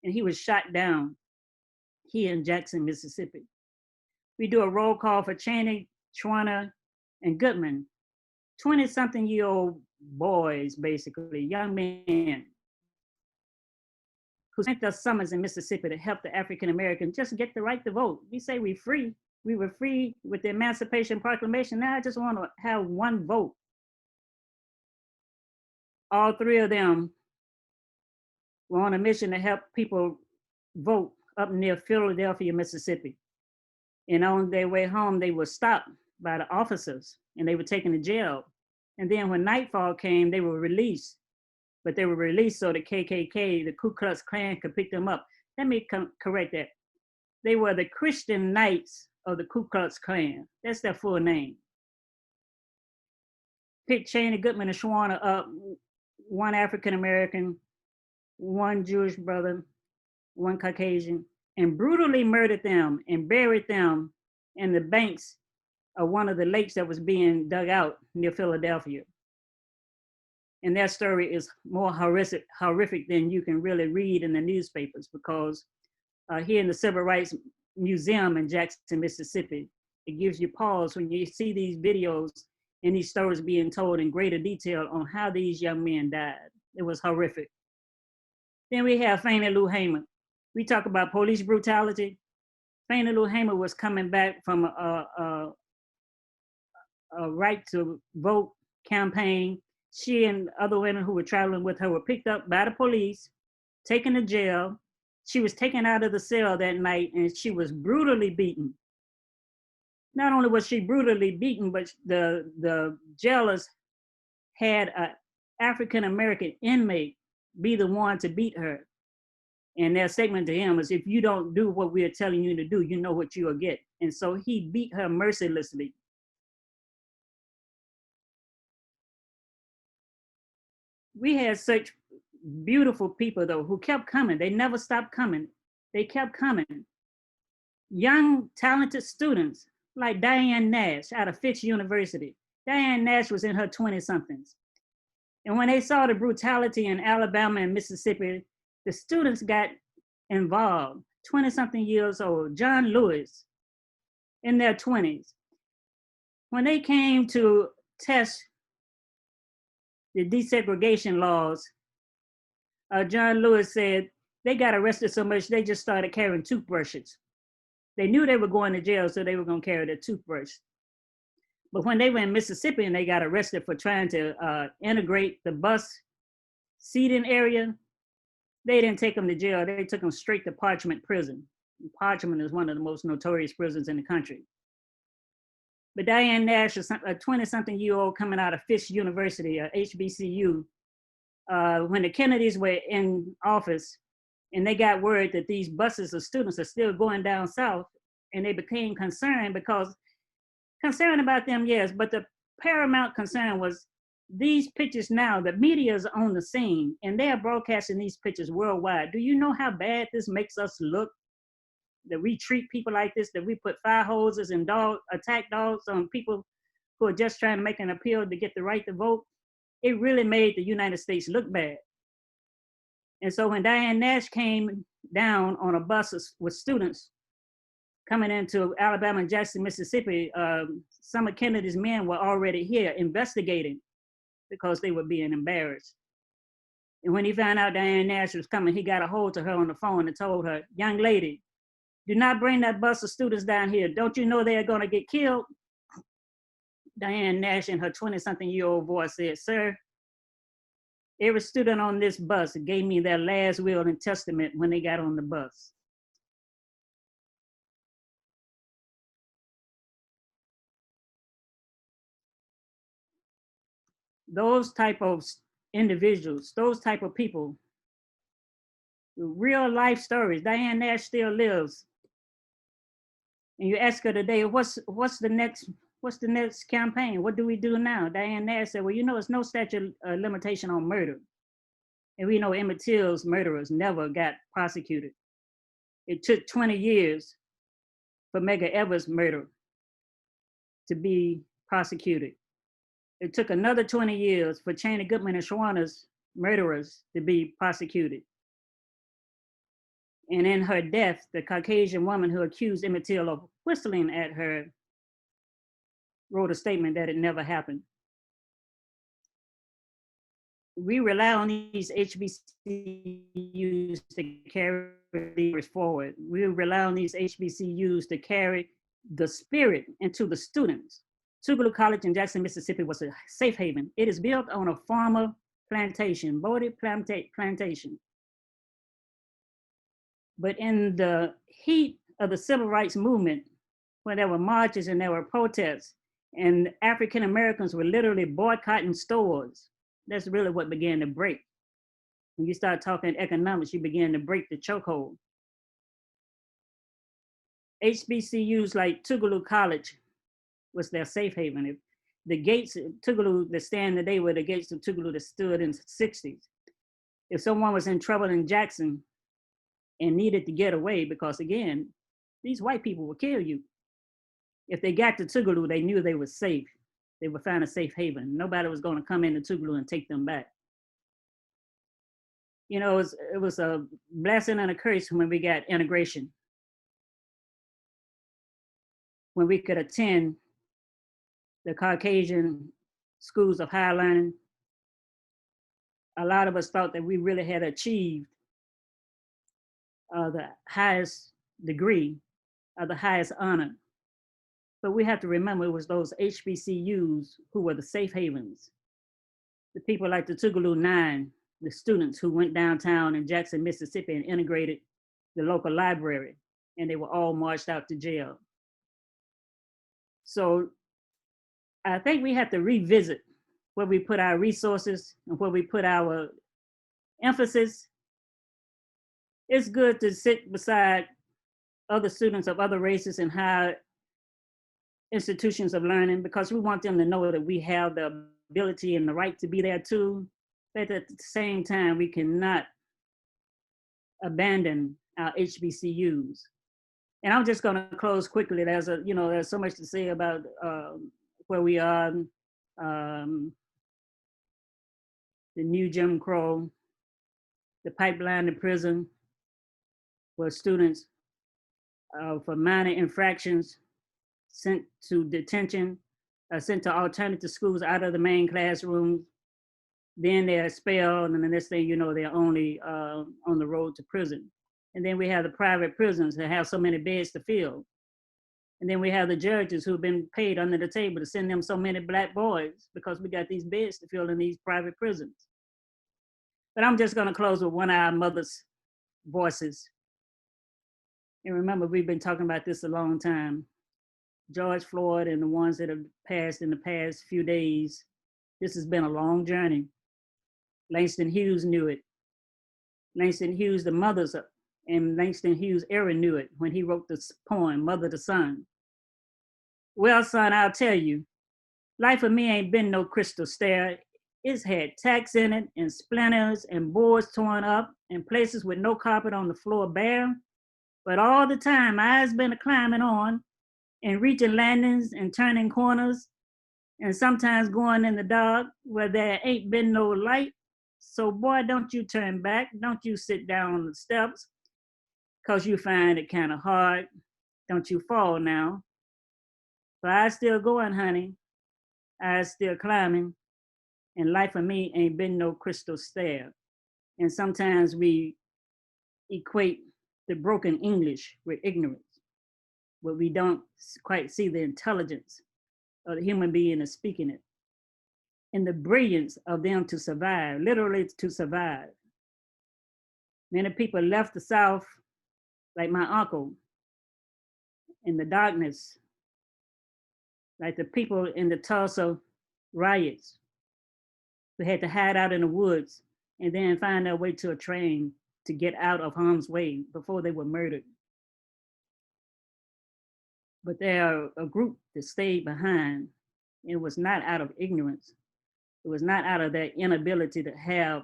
and he was shot down here in Jackson, Mississippi. We do a roll call for Chaney, Schwerner, and Goodman, 20-something-year-old boys, basically, young men, who spent their summers in Mississippi to help the African Americans just get the right to vote. We say we're free. We were free with the Emancipation Proclamation. Now I just want to have one vote. All three of them were on a mission to help people vote up near Philadelphia, Mississippi. And on their way home, they were stopped by the officers and they were taken to jail. And then when nightfall came, they were released. But they were released so the KKK, the Ku Klux Klan, could pick them up. Let me correct that. They were the Christian Knights of the Ku Klux Klan. That's their full name. Picked Chaney, Goodman, and Schwerner up, one African American, one Jewish brother, one Caucasian, and brutally murdered them and buried them in the banks of one of the lakes that was being dug out near Philadelphia. And that story is more horrific than you can really read in the newspapers, because here in the Civil Rights Museum in Jackson, Mississippi, it gives you pause when you see these videos and these stories being told in greater detail on how these young men died. It was horrific. Then we have Fannie Lou Hamer. We talk about police brutality. Fannie Lou Hamer was coming back from a right to vote campaign. She and other women who were traveling with her were picked up by the police, taken to jail. She was taken out of the cell that night and she was brutally beaten. Not only was she brutally beaten, but the jailers had an African-American inmate be the one to beat her. And their statement to him was, if you don't do what we're telling you to do, you know what you will get. And so he beat her mercilessly. We had such beautiful people, though, who kept coming. They never stopped coming. They kept coming. Young, talented students like Diane Nash out of Fisk University. Diane Nash was in her 20-somethings. And when they saw the brutality in Alabama and Mississippi, the students got involved, 20-something years old. John Lewis, in their 20s. When they came to test the desegregation laws, John Lewis said they got arrested so much they just started carrying toothbrushes. They knew they were going to jail, so they were going to carry their toothbrush. But when they were in Mississippi and they got arrested for trying to integrate the bus seating area, they didn't take them to jail. They took them straight to Parchment Prison. Parchment is one of the most notorious prisons in the country. But Diane Nash is a 20-something-year-old coming out of Fisk University, HBCU, when the Kennedys were in office, and they got word that these buses of students are still going down south, and they became concerned because, concerned about them, yes, but the paramount concern was these pictures now, the media is on the scene, and they are broadcasting these pictures worldwide. Do you know how bad this makes us look? That we treat people like this, that we put fire hoses and attack dogs on people who are just trying to make an appeal to get the right to vote. It really made the United States look bad. And so when Diane Nash came down on a bus with students coming into Alabama and Jackson, Mississippi, some of Kennedy's men were already here investigating because they were being embarrassed. And when he found out Diane Nash was coming, he got a hold of her on the phone and told her, young lady, do not bring that bus of students down here. Don't you know they're gonna get killed? Diane Nash in her 20-something-year-old voice said, sir, every student on this bus gave me their last will and testament when they got on the bus. Those type of individuals, those type of people, real life stories. Diane Nash still lives. And you ask her today, what's the next campaign? What do we do now? Diane Nash said, well, you know, it's no statute of limitation on murder. And we know Emmett Till's murderers never got prosecuted. It took 20 years for Medgar Evers' murder to be prosecuted. It took another 20 years for Chaney, Goodman, and Schwerner's murderers to be prosecuted. And in her death, the Caucasian woman who accused Emmett Till of whistling at her wrote a statement that it never happened. We rely on these HBCUs to carry leaders forward. We rely on these HBCUs to carry the spirit into the students. Tougaloo College in Jackson, Mississippi was a safe haven. It is built on a farmer plantation, Bodie plantation. But in the heat of the civil rights movement, when there were marches and there were protests, and African Americans were literally boycotting stores, that's really what began to break. When you start talking economics, you begin to break the chokehold. HBCUs like Tougaloo College was their safe haven. If the gates of Tougaloo that stand today were the gates of Tougaloo that stood in the 60s. If someone was in trouble in Jackson and needed to get away, because again, these white people will kill you. If they got to Tougaloo, they knew they were safe. They would find a safe haven. Nobody was going to come into Tougaloo and take them back. You know, it was a blessing and a curse when we got integration. When we could attend the Caucasian schools of higher learning, a lot of us thought that we really had achieved the highest degree, the highest honor. But we have to remember it was those HBCUs who were the safe havens. The people like the Tougaloo Nine, the students who went downtown in Jackson, Mississippi and integrated the local library, and they were all marched out to jail. So I think we have to revisit where we put our resources and where we put our emphasis. It's good to sit beside other students of other races and higher institutions of learning, because we want them to know that we have the ability and the right to be there too. But at the same time, we cannot abandon our HBCUs. And I'm just going to close quickly. There's so much to say about where we are, the new Jim Crow, the pipeline to prison, where students for minor infractions sent to detention, sent to alternative schools out of the main classrooms. Then they're expelled, and the next thing you know, they're only on the road to prison. And then we have the private prisons that have so many beds to fill. And then we have the judges who've been paid under the table to send them so many Black boys because we got these beds to fill in these private prisons. But I'm just going to close with one of our mothers' voices. And remember, we've been talking about this a long time. George Floyd and the ones that have passed in the past few days, this has been a long journey. Langston Hughes knew it. Langston Hughes, the mothers and Langston Hughes' era knew it when he wrote this poem, Mother to Son. Well, son, I'll tell you, life for me ain't been no crystal stair. It's had tacks in it and splinters and boards torn up and places with no carpet on the floor bare. But all the time, I's been a climbing on and reaching landings and turning corners and sometimes going in the dark where there ain't been no light. So boy, don't you turn back. Don't you sit down on the steps, because you find it kind of hard. Don't you fall now. But I still going, honey. I still climbing. And life for me ain't been no crystal stair. And sometimes we equate the broken English with ignorance, but we don't quite see the intelligence of the human being that's speaking it and the brilliance of them to survive, literally to survive. Many people left the South, like my uncle, in the darkness, like the people in the Tulsa riots who had to hide out in the woods and then find their way to a train to get out of harm's way before they were murdered. But there are a group that stayed behind. It was not out of ignorance. It was not out of their inability to have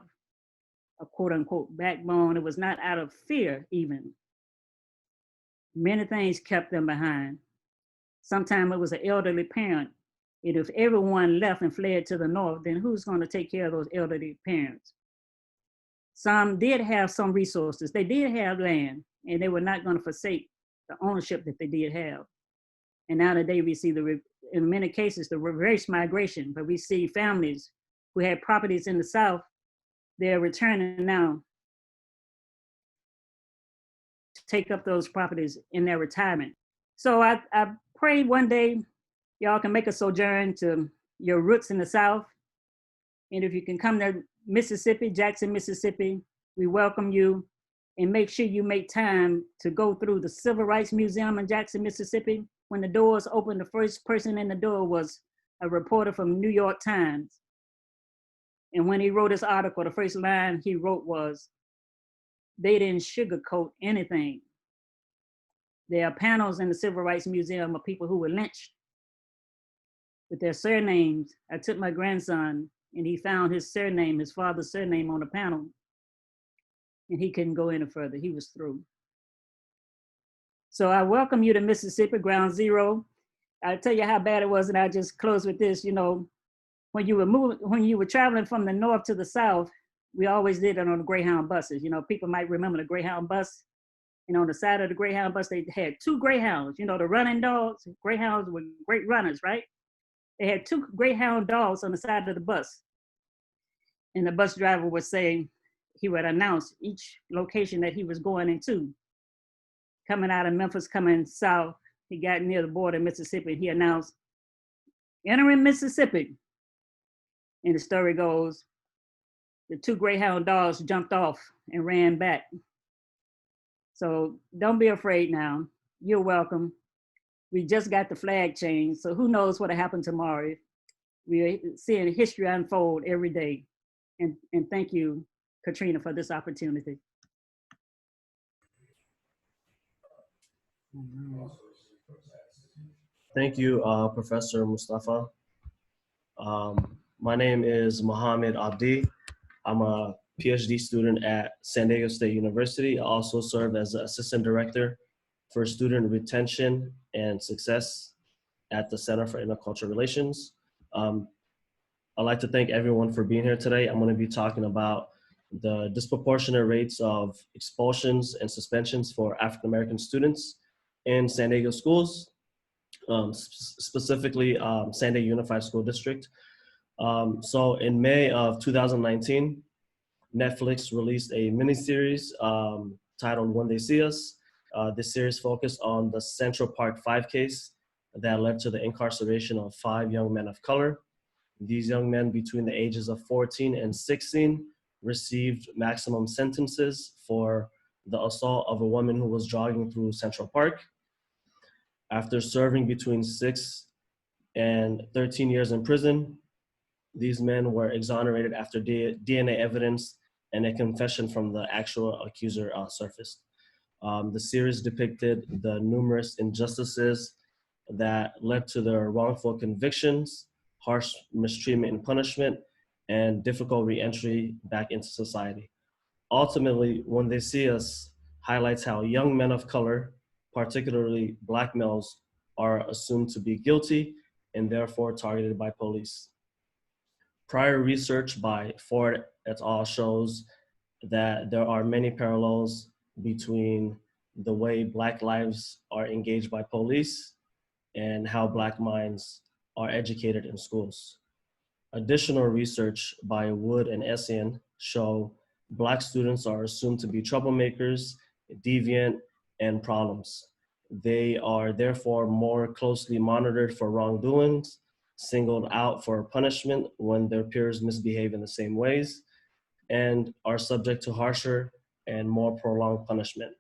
a quote unquote backbone. It was not out of fear even. Many things kept them behind. Sometimes it was an elderly parent. And if everyone left and fled to the north, then who's going to take care of those elderly parents? Some did have some resources. They did have land. and they were not going to forsake the ownership that they did have. And now today we see in many cases, the reverse migration, but we see families who had properties in the South, they're returning now to take up those properties in their retirement. So I pray one day y'all can make a sojourn to your roots in the South. And if you can come to Mississippi, Jackson, Mississippi, we welcome you. And make sure you make time to go through the Civil Rights Museum in Jackson, Mississippi. When the doors opened, the first person in the door was a reporter from New York Times. And when he wrote his article, the first line he wrote was, "They didn't sugarcoat anything." There are panels in the Civil Rights Museum of people who were lynched with their surnames. I took my grandson and he found his surname, his father's surname on the panel. And he couldn't go any further, he was through. So I welcome you to Mississippi, ground zero. I'll tell you how bad it was, and I'll just close with this. You know, when you were traveling from the north to the south, we always did it on the Greyhound buses. You know, people might remember the Greyhound bus. And on the side of the Greyhound bus, they had two Greyhounds, you know, the running dogs. Greyhounds were great runners, right? They had two Greyhound dogs on the side of the bus. And the bus driver would say, he would announce each location that he was going into. Coming out of Memphis, coming south, he got near the border of Mississippi, and he announced, "Entering Mississippi." And the story goes, the two Greyhound dogs jumped off and ran back. So don't be afraid now. You're welcome. We just got the flag changed, so who knows what'll happen tomorrow. We're seeing history unfold every day. And thank you, Katrina, for this opportunity. Thank you, Professor Mustafaa. My name is Mohamed Abdi. I'm a PhD student at San Diego State University. I also serve as the Assistant Director for Student Retention and Success at the Center for Intercultural Relations. I'd like to thank everyone for being here today. I'm going to be talking about the disproportionate rates of expulsions and suspensions for African American students in San Diego schools, specifically San Diego Unified School District. So in May of 2019, Netflix released a miniseries titled When They See Us. This series focused on the Central Park 5 case that led to the incarceration of 5 young men of color. These young men between the ages of 14 and 16 received maximum sentences for the assault of a woman who was jogging through Central Park. After serving between 6 and 13 years in prison, these men were exonerated after DNA evidence and a confession from the actual accuser surfaced. The series depicted the numerous injustices that led to their wrongful convictions, harsh mistreatment and punishment, and difficult re-entry back into society. Ultimately, When They See Us highlights how young men of color, particularly Black males, are assumed to be guilty and therefore targeted by police. Prior research by Ford et al. Shows that there are many parallels between the way Black lives are engaged by police and how Black minds are educated in schools. Additional research by Wood and Essien show Black students are assumed to be troublemakers, deviant, and problems. They are therefore more closely monitored for wrongdoings, singled out for punishment when their peers misbehave in the same ways, and are subject to harsher and more prolonged punishment.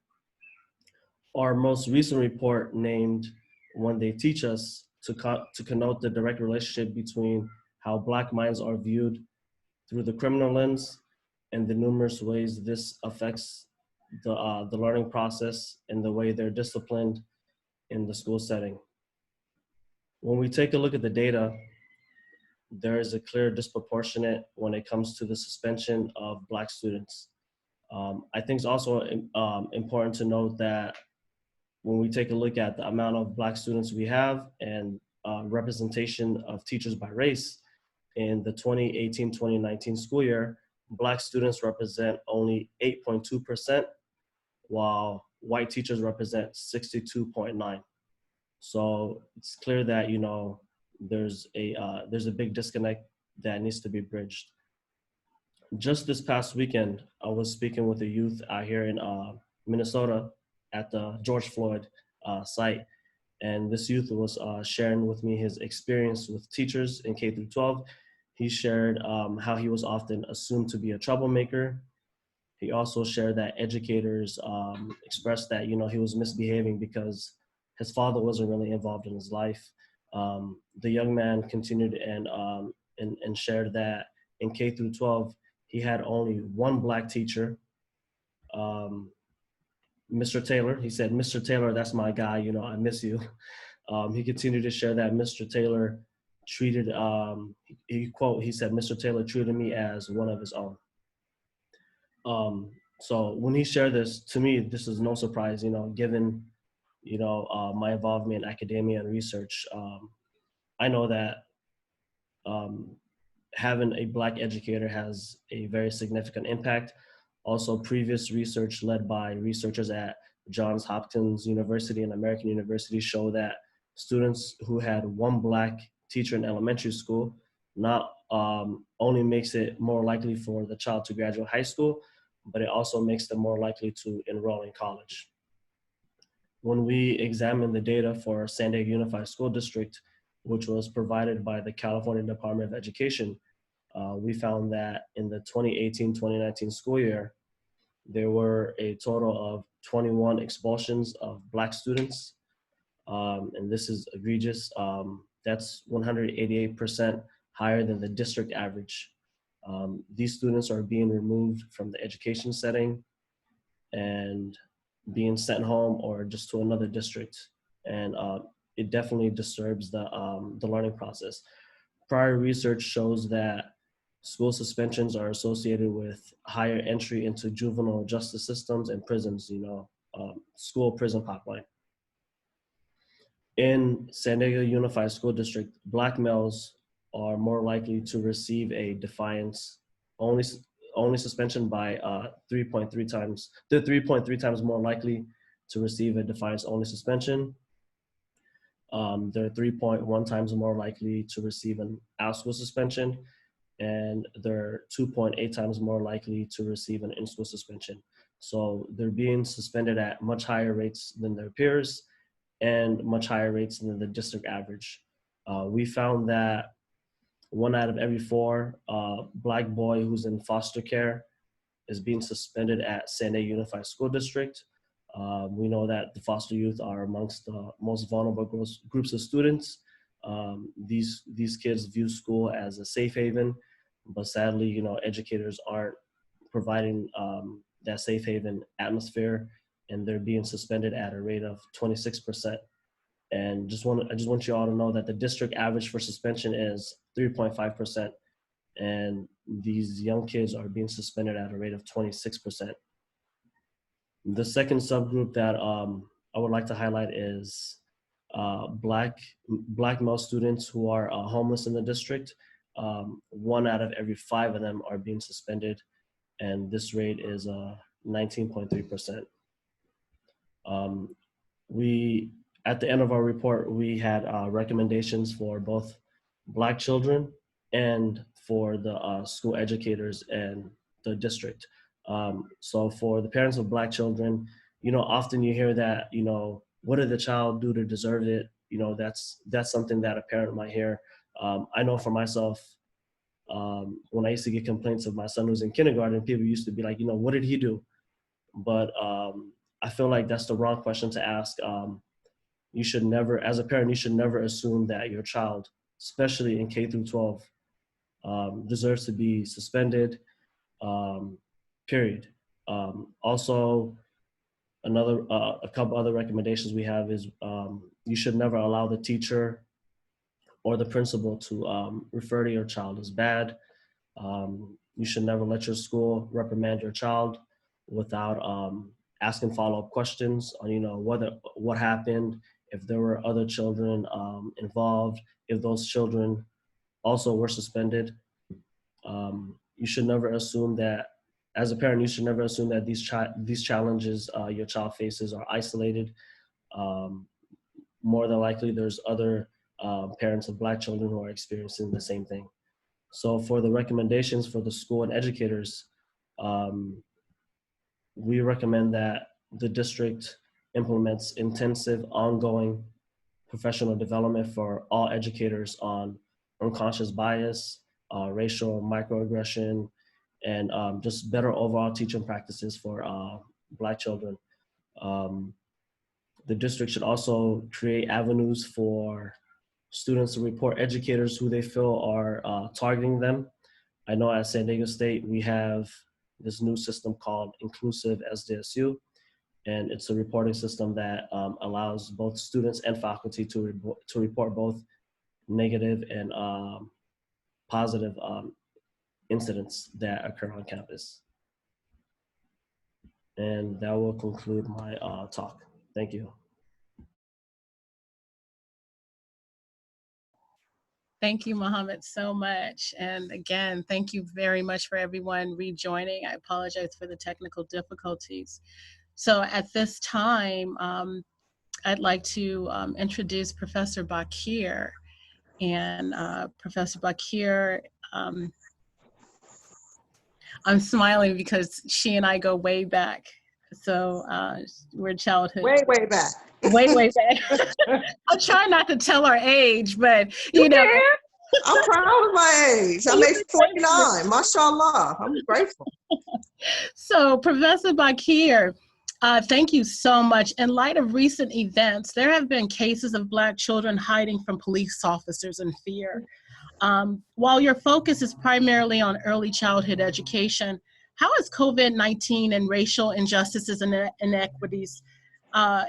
Our most recent report named When They Teach Us to connote the direct relationship between how Black minds are viewed through the criminal lens and the numerous ways this affects the learning process and the way they're disciplined in the school setting. When we take a look at the data, there is a clear disproportionate when it comes to the suspension of Black students. I think it's also important to note that when we take a look at the amount of Black students we have and representation of teachers by race, in the 2018-2019 school year, Black students represent only 8.2%, while white teachers represent 62.9. So it's clear that, you know, there's a big disconnect that needs to be bridged. Just this past weekend, I was speaking with a youth out here in Minnesota at the George Floyd site. And this youth was sharing with me his experience with teachers in K through 12. He shared how he was often assumed to be a troublemaker. He also shared that educators expressed that, you know, he was misbehaving because his father wasn't really involved in his life. The young man continued and shared that in K through 12, he had only one Black teacher, Mr. Taylor. He said, "Mr. Taylor, that's my guy, you know, I miss you." He continued to share that Mr. Taylor treated, he said, "Mr. Taylor treated me as one of his own." So when he shared this, to me, this is no surprise, you know, given, you know, my involvement in academia and research. I know that having a Black educator has a very significant impact. Also, previous research led by researchers at Johns Hopkins University and American University show that students who had one Black teacher in elementary school not only makes it more likely for the child to graduate high school, but it also makes them more likely to enroll in college. When we examined the data for San Diego Unified School District, which was provided by the California Department of Education, we found that in the 2018-2019 school year, there were a total of 21 expulsions of Black students. And this is egregious. That's 188% higher than the district average. These students are being removed from the education setting and being sent home or just to another district. And it definitely disturbs the learning process. Prior research shows that school suspensions are associated with higher entry into juvenile justice systems and prisons, you know, school prison pipeline. In San Diego Unified School District, Black males are more likely to receive a defiance only suspension by 3.3 times. They're 3.3 times more likely to receive a defiance only suspension. They're 3.1 times more likely to receive an out-school suspension, and they're 2.8 times more likely to receive an in-school suspension. So they're being suspended at much higher rates than their peers and much higher rates than the district average. We found that 1 out of every 4 Black boy who's in foster care is being suspended at San Diego Unified School District. We know that the foster youth are amongst the most vulnerable groups of students. These kids view school as a safe haven, but sadly, you know, educators aren't providing that safe haven atmosphere, and they're being suspended at a rate of 26%. And I just want you all to know that the district average for suspension is 3.5%, and these young kids are being suspended at a rate of 26%. The second subgroup that I would like to highlight is Black male students who are homeless in the district. 1 out of every 5 of them are being suspended, and this rate is 19.3%. At the end of our report, we had recommendations for both Black children and for the school educators and the district. So for the parents of Black children, you know, often you hear that, you know, what did the child do to deserve it? You know, that's something that a parent might hear. I know for myself, when I used to get complaints of my son who's in kindergarten, people used to be like, you know, what did he do? But I feel like that's the wrong question to ask. You should never, as a parent, you should never assume that your child, especially in K through 12, deserves to be suspended, period. Also, a couple other recommendations we have is you should never allow the teacher or the principal to refer to your child as bad. You should never let your school reprimand your child without asking follow-up questions on, you know, what happened, if there were other children involved, if those children also were suspended. You should never assume that as a parent, you should never assume that these challenges your child faces are isolated. More than likely, there's other parents of Black children who are experiencing the same thing. So for the recommendations for the school and educators, we recommend that the district implements intensive, ongoing professional development for all educators on unconscious bias, racial microaggression, and just better overall teaching practices for Black children. The district should also create avenues for students to report educators who they feel are targeting them. I know at San Diego State, we have this new system called Inclusive SDSU, and it's a reporting system that allows both students and faculty to report both negative and positive incidents that occur on campus. And that will conclude my talk. Thank you. Thank you, Mohamed, so much. And again, thank you very much for everyone rejoining. I apologize for the technical difficulties. So at this time, I'd like to introduce Professor Bakir. And Professor Bakir, I'm smiling because she and I go way back. So we're childhood. Way back. Way back. I'm trying not to tell our age, but you know. Can. I'm proud of my age. I'm age 49. Mashallah. I'm grateful. So Professor Bakir, thank you so much. In light of recent events, there have been cases of Black children hiding from police officers in fear. While your focus is primarily on early childhood education, how has COVID-19 and racial injustices and inequities,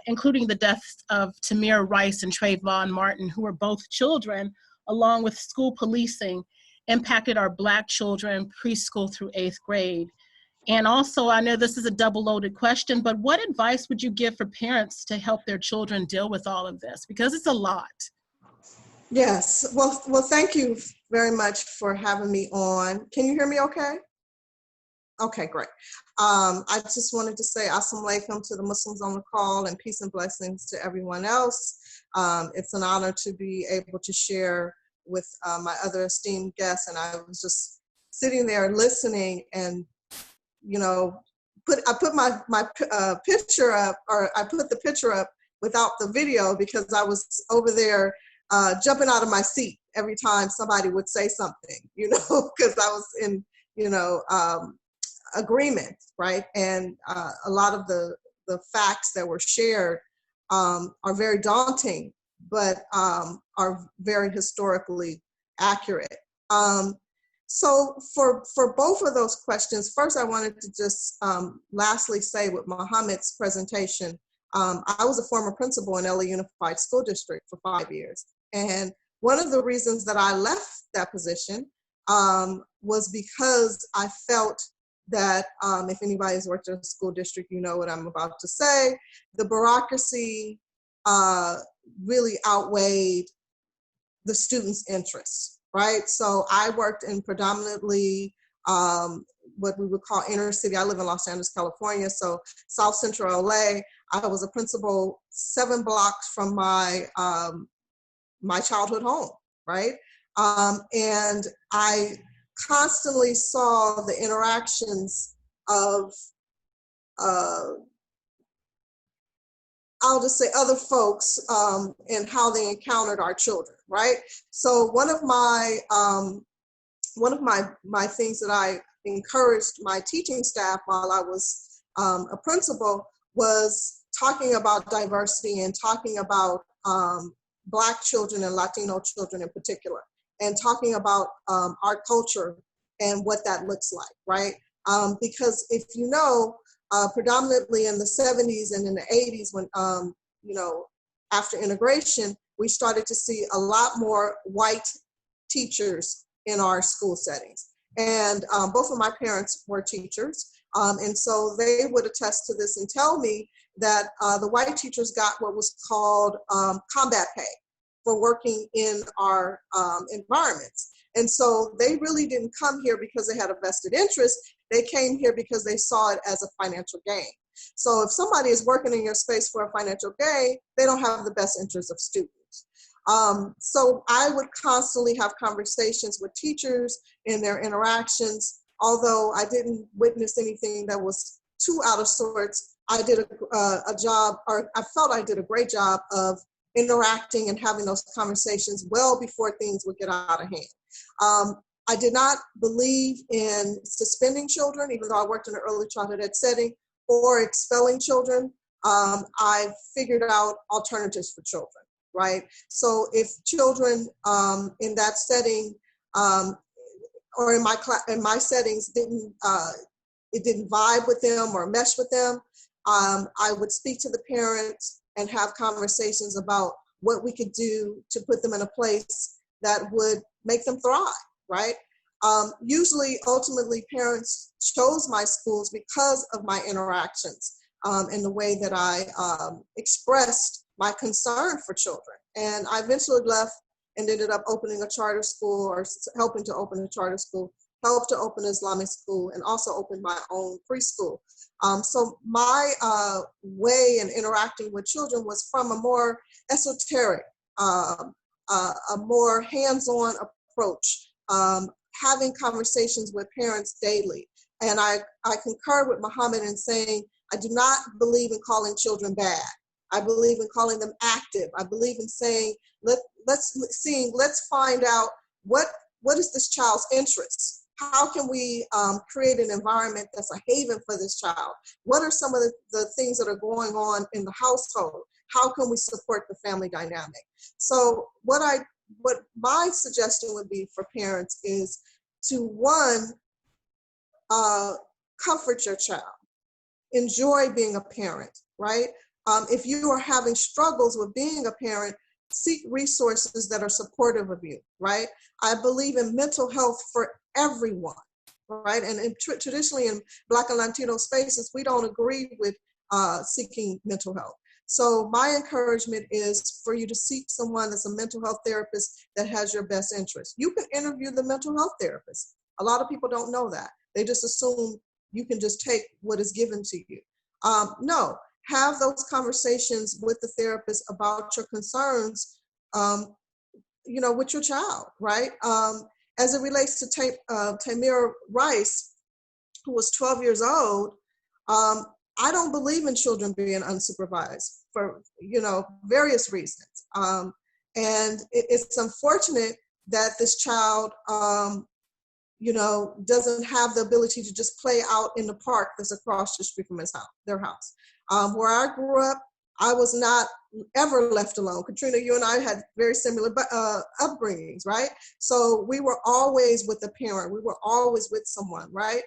including the deaths of Tamir Rice and Trayvon Martin, who were both children, along with school policing, impacted our Black children preschool through 8th grade? And also, I know this is a double-loaded question, but what advice would you give for parents to help their children deal with all of this? Because it's a lot. Yes. Well, thank you very much for having me on. Can you hear me okay? Okay, great. I just wanted to say assalamu alaikum to the Muslims on the call and peace and blessings to everyone else. It's an honor to be able to share with my other esteemed guests, and I was just sitting there listening, and you know, I put my picture up, or I put the picture up without the video because I was over there jumping out of my seat every time somebody would say something, you know, because I was in, you know, agreement, right? And a lot of the facts that were shared are very daunting, but are very historically accurate. So for both of those questions, first I wanted to just lastly say with Mohamed's presentation, I was a former principal in LA Unified School District for 5 years. And one of the reasons that I left that position was because I felt that if anybody's worked in a school district, you know what I'm about to say, the bureaucracy really outweighed the students' interests, right? So I worked in predominantly what we would call inner city. I live in Los Angeles, California, so South Central LA. I was a principal 7 blocks from my my childhood home, right? And I constantly saw the interactions of, I'll just say other folks and how they encountered our children, right? So one of my things that I encouraged my teaching staff while I was a principal was talking about diversity and talking about Black children and Latino children in particular, and talking about our culture and what that looks like, right? Because if you know, predominantly in the 70s and in the 80s when, you know, after integration, we started to see a lot more white teachers in our school settings. And both of my parents were teachers. And so they would attest to this and tell me that the white teachers got what was called combat pay for working in our environments. And so they really didn't come here because they had a vested interest. They came here because they saw it as a financial gain. So if somebody is working in your space for a financial gain, they don't have the best interest of students. So I would constantly have conversations with teachers in their interactions. Although I didn't witness anything that was too out of sorts, I did a job, or I felt I did a great job of interacting and having those conversations well before things would get out of hand. I did not believe in suspending children, even though I worked in an early childhood ed setting, or expelling children. I figured out alternatives for children, right? So if children in that setting or in my settings it didn't vibe with them or mesh with them, I would speak to the parents and have conversations about what we could do to put them in a place that would make them thrive, right? Usually, ultimately, parents chose my schools because of my interactions and the way that I expressed my concern for children. And I eventually left and ended up opening a charter school, or helping to open a charter school, helped to open an Islamic school, and also opened my own preschool. So my way in interacting with children was from a more esoteric, a more hands-on approach, having conversations with parents daily. And I concur with Mohamed in saying, I do not believe in calling children bad. I believe in calling them active. I believe in saying, let's find out what is this child's interest? How can we create an environment that's a haven for this child? What are some of the things that are going on in the household? How can we support the family dynamic? So what my suggestion would be for parents is to, one, comfort your child. Enjoy being a parent, right? If you are having struggles with being a parent, seek resources that are supportive of you, right? I believe in mental health for everyone, right? And traditionally in Black and Latino spaces, we don't agree with seeking mental health. So my encouragement is for you to seek someone that's a mental health therapist that has your best interest. You can interview the mental health therapist. A lot of people don't know that. They just assume you can just take what is given to you. No, have those conversations with the therapist about your concerns, with your child, right? As it relates to Tamir Rice, who was 12 years old, I don't believe in children being unsupervised for, various reasons. And it's unfortunate that this child, doesn't have the ability to just play out in the park that's across the street from their house. Where I grew up, I was not ever left alone. Katrina, you and I had very similar upbringings, right? So we were always with a parent. We were always with someone, right?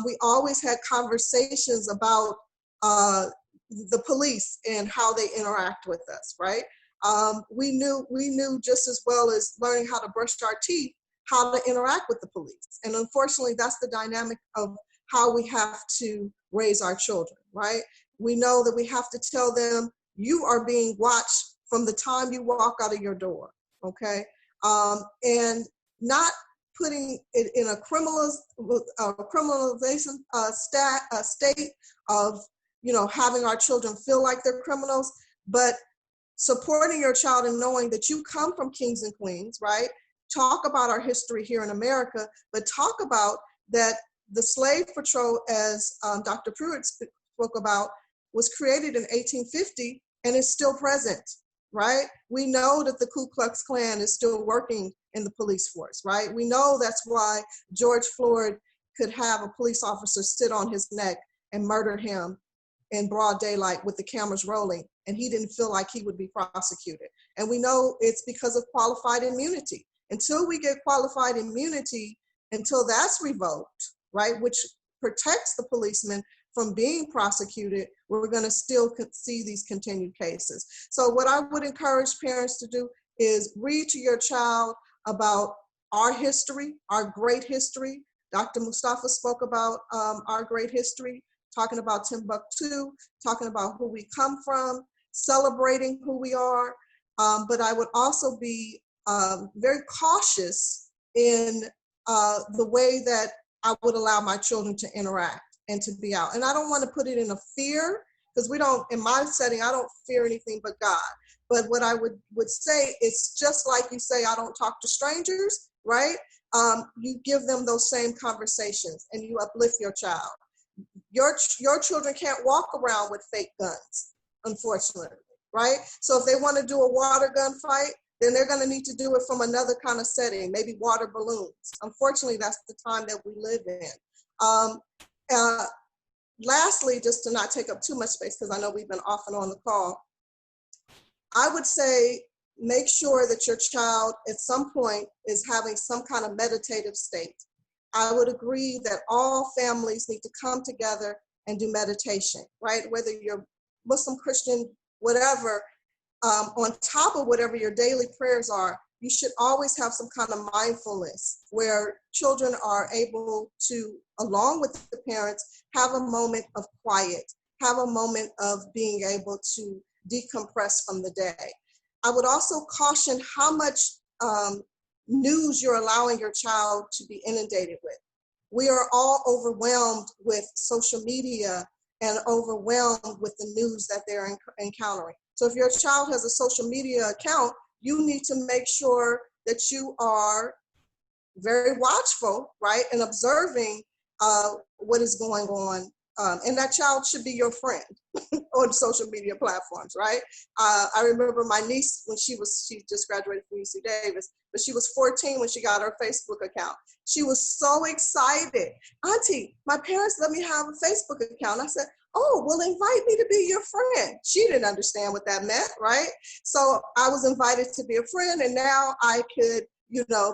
We always had conversations about the police and how they interact with us, right? We knew just as well as learning how to brush our teeth, how to interact with the police. And unfortunately, that's the dynamic of how we have to raise our children, right? We know that we have to tell them, you are being watched from the time you walk out of your door, okay? And not putting it in a criminalization state of, having our children feel like they're criminals, but supporting your child and knowing that you come from kings and queens, right? Talk about our history here in America, but talk about that the slave patrol, as Dr. Pruitt spoke about, was created in 1850 and is still present, right? We know that the Ku Klux Klan is still working in the police force, right? We know that's why George Floyd could have a police officer sit on his neck and murder him in broad daylight with the cameras rolling, and he didn't feel like he would be prosecuted. And we know it's because of qualified immunity. Until we get qualified immunity, until that's revoked, right, which protects the policeman from being prosecuted, we're going to still see these continued cases. So what I would encourage parents to do is read to your child about our history, our great history. Dr. Mustafaa spoke about our great history, talking about Timbuktu, talking about who we come from, celebrating who we are. But I would also be very cautious in the way that I would allow my children to interact and to be out. And I don't want to put it in a fear, because we don't, in my setting, I don't fear anything but God. But what I would say, it's just like you say, I don't talk to strangers, right? You give them those same conversations and you uplift your child. Your children can't walk around with fake guns, unfortunately, right? So if they want to do a water gun fight, then they're going to need to do it from another kind of setting, maybe water balloons. Unfortunately, that's the time that we live in. Lastly, just to not take up too much space, because I know we've been off and on the call, I would say make sure that your child at some point is having some kind of meditative state. I would agree that all families need to come together and do meditation, right? Whether you're Muslim, Christian, whatever, on top of whatever your daily prayers are, you should always have some kind of mindfulness where children are able to, along with the parents, have a moment of quiet, have a moment of being able to decompress from the day. I would also caution how much news you're allowing your child to be inundated with. We are all overwhelmed with social media and overwhelmed with the news that they're encountering. So if your child has a social media account, you need to make sure that you are very watchful, right, and observing what is going on. And that child should be your friend on social media platforms, right? I remember my niece when she just graduated from UC Davis, but she was 14 when she got her Facebook account. She was so excited. Auntie, my parents let me have a Facebook account. I said, oh, well, invite me to be your friend. She didn't understand what that meant, right? So I was invited to be a friend, and now I could,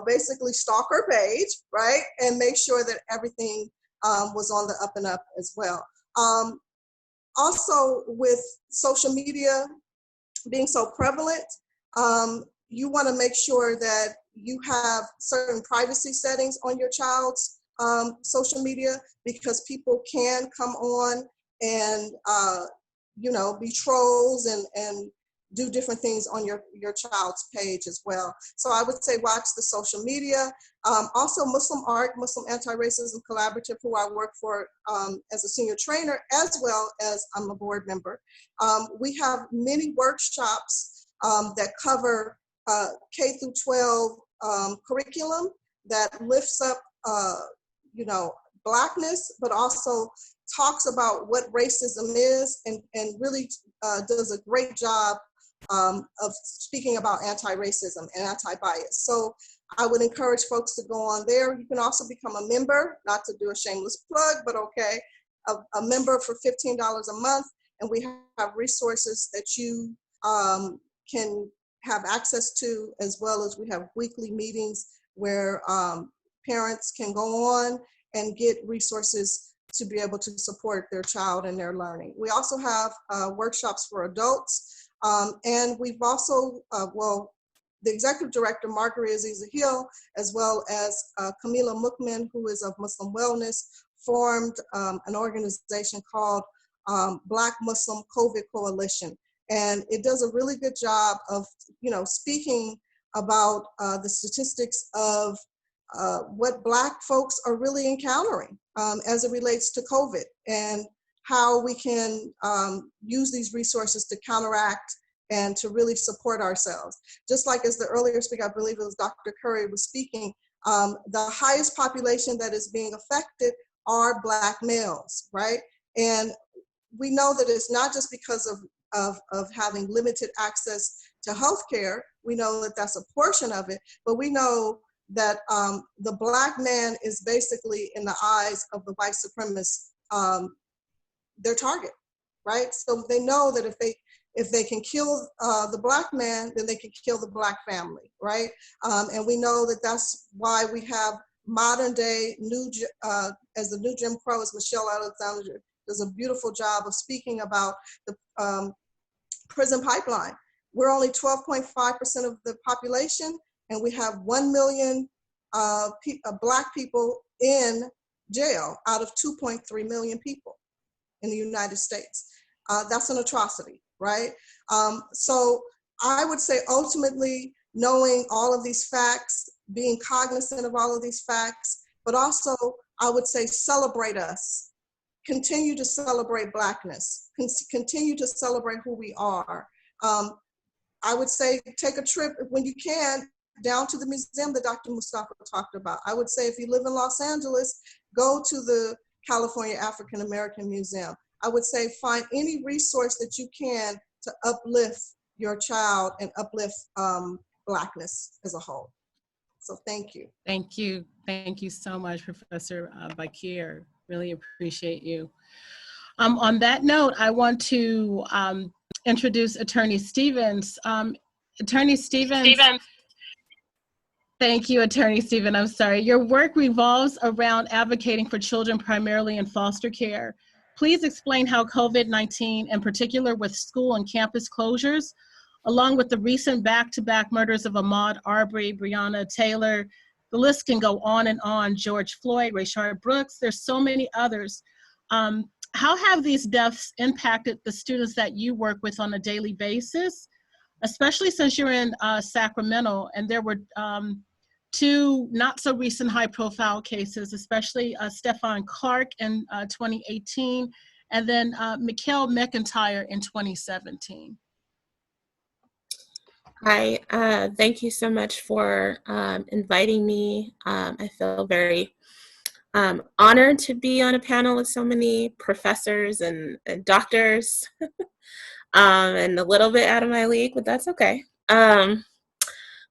basically stalk her page, right? And make sure that everything was on the up and up as well. Also, with social media being so prevalent, you want to make sure that you have certain privacy settings on your child's social media, because people can come on and be trolls and do different things on your child's page as well. So I would say watch the social media. Also Muslim ARC, Muslim Anti-Racism Collaborative, who I work for as a senior trainer, as well as I'm a board member. We have many workshops that cover K through 12 curriculum that lifts up, Blackness, but also talks about what racism is and really does a great job of speaking about anti-racism and anti-bias. So I would encourage folks to go on there. You can also become a member, not to do a shameless plug, but okay, a member for $15 a month. And we have resources that you can have access to, as well as we have weekly meetings where parents can go on and get resources to be able to support their child and their learning. We also have workshops for adults. And we've also, the executive director, Margaret Aziza Hill, as well as Camila Mukmin, who is of Muslim Wellness, formed an organization called Black Muslim COVID Coalition. And it does a really good job of, speaking about the statistics of what Black folks are really encountering as it relates to COVID, and how we can use these resources to counteract and to really support ourselves. Just like as the earlier speaker, I believe it was Dr. Curry, was speaking, the highest population that is being affected are Black males, right? And we know that it's not just because of having limited access to healthcare. We know that that's a portion of it, but we know that the Black man is basically, in the eyes of the white supremacists, their target, right? So they know that if they can kill the Black man, then they can kill the Black family, right? And we know that that's why we have modern day as the new Jim Crow, as Michelle Alexander does a beautiful job of speaking about the prison pipeline. We're only 12.5% of the population, and we have 1 million Black people in jail out of 2.3 million people in the United States. That's an atrocity, right? So I would say ultimately knowing all of these facts, being cognizant of all of these facts, but also I would say celebrate us. Continue to celebrate Blackness. Continue to celebrate who we are. I would say take a trip when you can down to the museum that Dr. Mustafaa talked about. I would say if you live in Los Angeles, go to the California African American Museum. I would say find any resource that you can to uplift your child and uplift Blackness as a whole. So thank you. Thank you. Thank you so much, Professor Bakir. Really appreciate you. On that note, I want to introduce Attorney Stevens. Attorney Stevens. Thank you, Attorney Stevens. I'm sorry. Your work revolves around advocating for children primarily in foster care. Please explain how COVID-19, in particular with school and campus closures, along with the recent back-to-back murders of Ahmaud Arbery, Breonna Taylor, the list can go on and on, George Floyd, Rayshard Brooks, there's so many others. How have these deaths impacted the students that you work with on a daily basis, especially since you're in Sacramento and there were two not so recent high profile cases, especially Stephon Clark in 2018 and then Mikhail McIntyre in 2017. Hi, thank you so much for inviting me. I feel very honored to be on a panel with so many professors and doctors, and a little bit out of my league, but that's okay.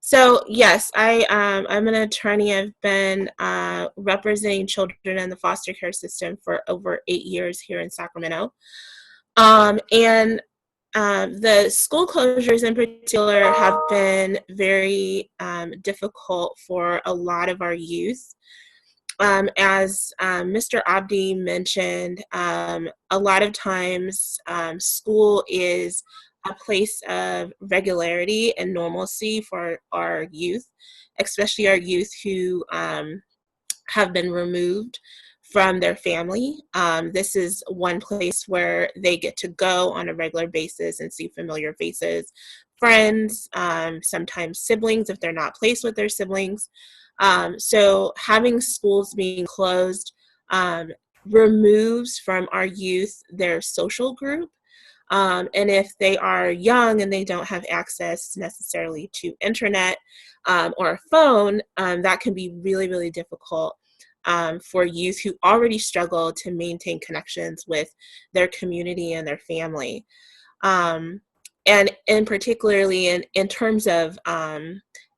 So yes, I'm an attorney. I've been representing children in the foster care system for over 8 years here in Sacramento. The school closures in particular have been very difficult for a lot of our youth. As Mr. Abdi mentioned, a lot of times school is a place of regularity and normalcy for our youth, especially our youth who have been removed from their family. This is one place where they get to go on a regular basis and see familiar faces, friends, sometimes siblings if they're not placed with their siblings. So having schools being closed removes from our youth their social group. And if they are young and they don't have access necessarily to internet or a phone, that can be really, really difficult for youth who already struggle to maintain connections with their community and their family. And in particularly in terms of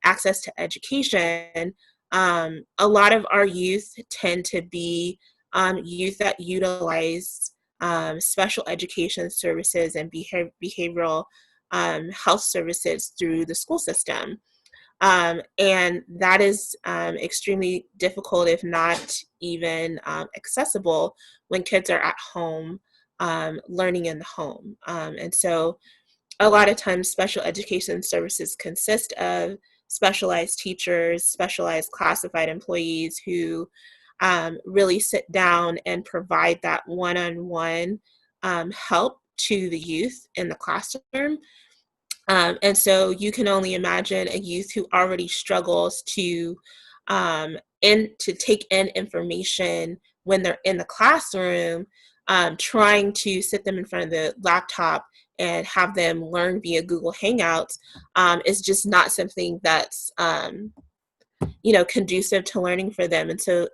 access to education, a lot of our youth tend to be youth that utilize special education services and behavioral health services through the school system. And that is extremely difficult, if not even accessible, when kids are at home learning in the home. And so a lot of times special education services consist of specialized teachers, specialized classified employees who really sit down and provide that one-on-one help to the youth in the classroom. And so you can only imagine a youth who already struggles to take in information when they're in the classroom, trying to sit them in front of the laptop and have them learn via Google Hangouts is just not something that's conducive to learning for them. And so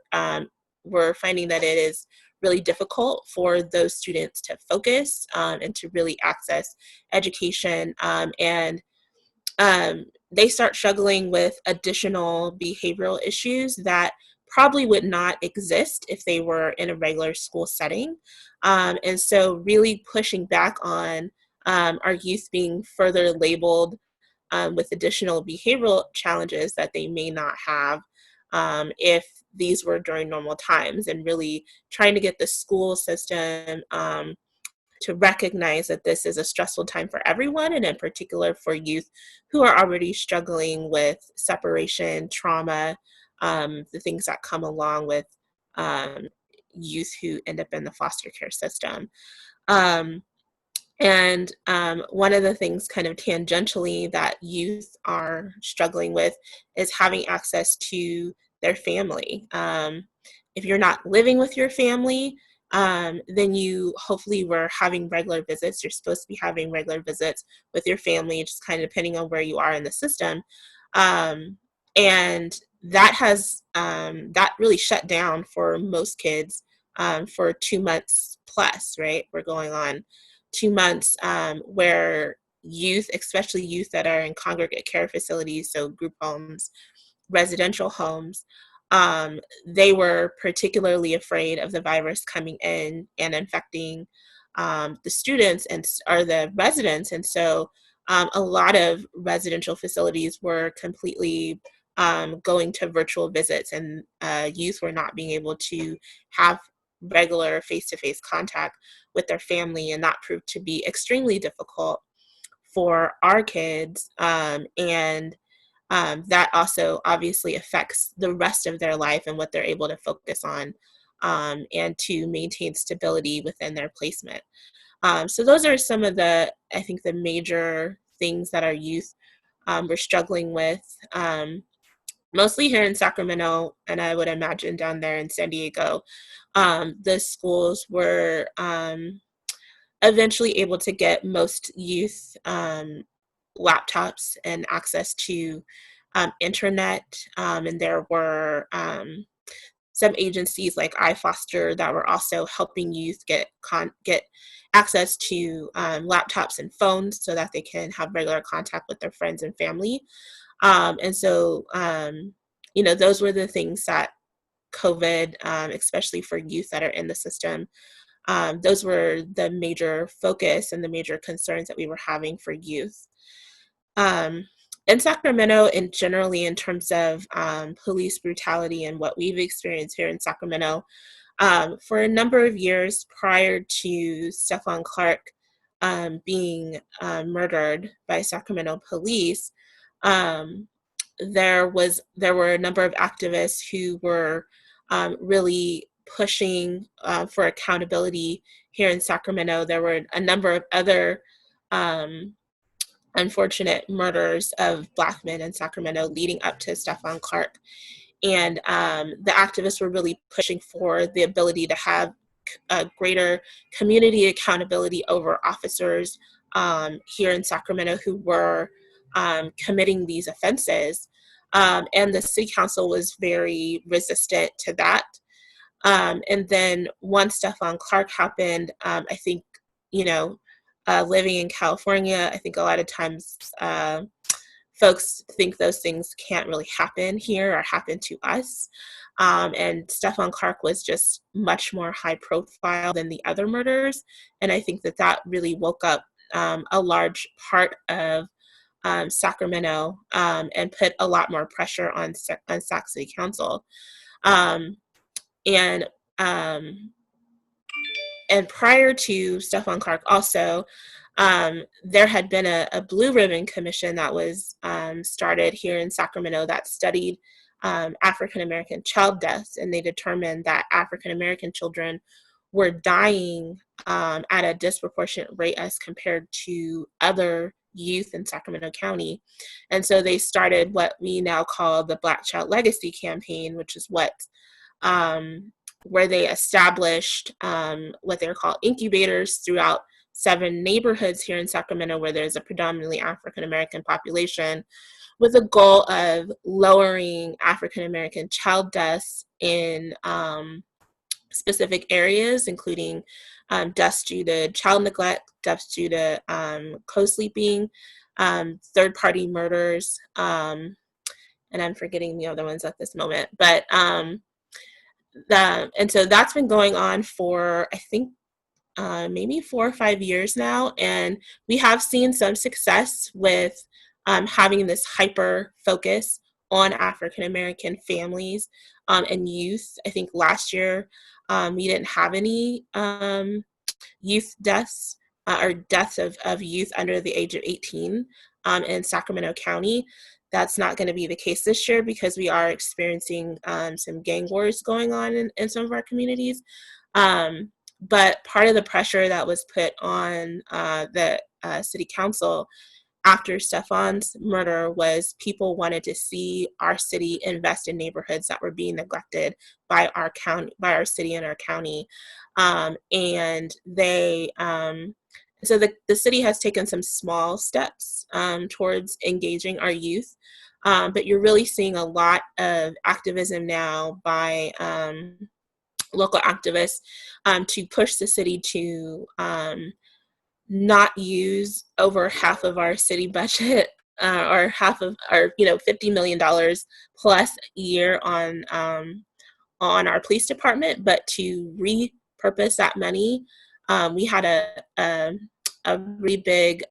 we're finding that it is really difficult for those students to focus and to really access education. And they start struggling with additional behavioral issues that probably would not exist if they were in a regular school setting. And so really pushing back on our youth being further labeled with additional behavioral challenges that they may not have if these were during normal times, and really trying to get the school system to recognize that this is a stressful time for everyone, and in particular for youth who are already struggling with separation, trauma, the things that come along with youth who end up in the foster care system. And one of the things kind of tangentially that youth are struggling with is having access to their family. if you're not living with your family, then you hopefully were having regular visits. You're supposed to be having regular visits with your family, just kind of depending on where you are in the system. And that has, that really shut down for most kids for 2 months plus, right? We're going on 2 months where youth, especially youth that are in congregate care facilities, so group homes, residential homes, they were particularly afraid of the virus coming in and infecting the students or the residents. And so a lot of residential facilities were completely going to virtual visits, and youth were not being able to have regular face-to-face contact with their family, and that proved to be extremely difficult for our kids. And that also obviously affects the rest of their life and what they're able to focus on and to maintain stability within their placement. So those are some of the, I think, the major things that our youth were struggling with, mostly here in Sacramento, and I would imagine down there in San Diego. The schools were eventually able to get most youth laptops and access to internet, and there were some agencies like iFoster that were also helping youth get access to laptops and phones so that they can have regular contact with their friends and family. And so, you know, those were the things that COVID, especially for youth that are in the system, those were the major focus and the major concerns that we were having for youth. In Sacramento, and generally in terms of police brutality and what we've experienced here in Sacramento, for a number of years prior to Stephon Clark being murdered by Sacramento police, there were a number of activists who were really pushing for accountability here in Sacramento. There were a number of other unfortunate murders of Black men in Sacramento leading up to Stephon Clark. And the activists were really pushing for the ability to have a greater community accountability over officers here in Sacramento who were committing these offenses. And the city council was very resistant to that. And then once Stephon Clark happened, I think, you know, living in California, I think a lot of times folks think those things can't really happen here or happen to us. And Stephon Clark was just much more high profile than the other murders. And I think that that really woke up a large part of Sacramento and put a lot more pressure on Sac City Council. And prior to Stephon Clark also, there had been a Blue Ribbon Commission that was started here in Sacramento that studied African-American child deaths, and they determined that African-American children were dying at a disproportionate rate as compared to other youth in Sacramento County. And so they started what we now call the Black Child Legacy Campaign, which is what where they established what they're called incubators throughout 7 neighborhoods here in Sacramento where there's a predominantly African-American population, with a goal of lowering African-American child deaths in specific areas, including deaths due to child neglect, deaths due to co-sleeping, third-party murders, and I'm forgetting the other ones at this moment. But and so that's been going on for, I think, maybe 4 or 5 years now, and we have seen some success with having this hyper focus on African-American families and youth. I think last year we didn't have any youth deaths or deaths of youth under the age of 18 in Sacramento County. That's not going to be the case this year because we are experiencing some gang wars going on in some of our communities. But part of the pressure that was put on the city council after Stefan's murder was people wanted to see our city invest in neighborhoods that were being neglected by our county, by our city and our county. And they, so the city has taken some small steps towards engaging our youth, but you're really seeing a lot of activism now by local activists to push the city to not use over half of our city budget or half of our, $50 million plus a year on our police department, but to repurpose that money. We had a really big,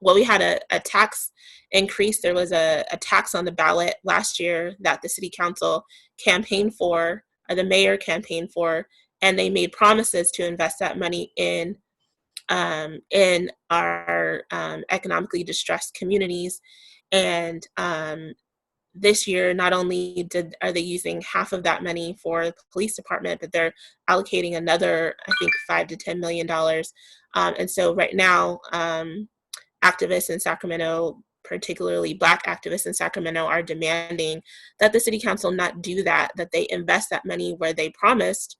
we had a tax increase. There was a tax on the ballot last year that the city council campaigned for, or the mayor campaigned for, and they made promises to invest that money in our economically distressed communities. And this year, not only are they using half of that money for the police department, but they're allocating another, I think, $5 to $10 million. And so right now, activists in Sacramento, particularly Black activists in Sacramento, are demanding that the city council not do that, that they invest that money where they promised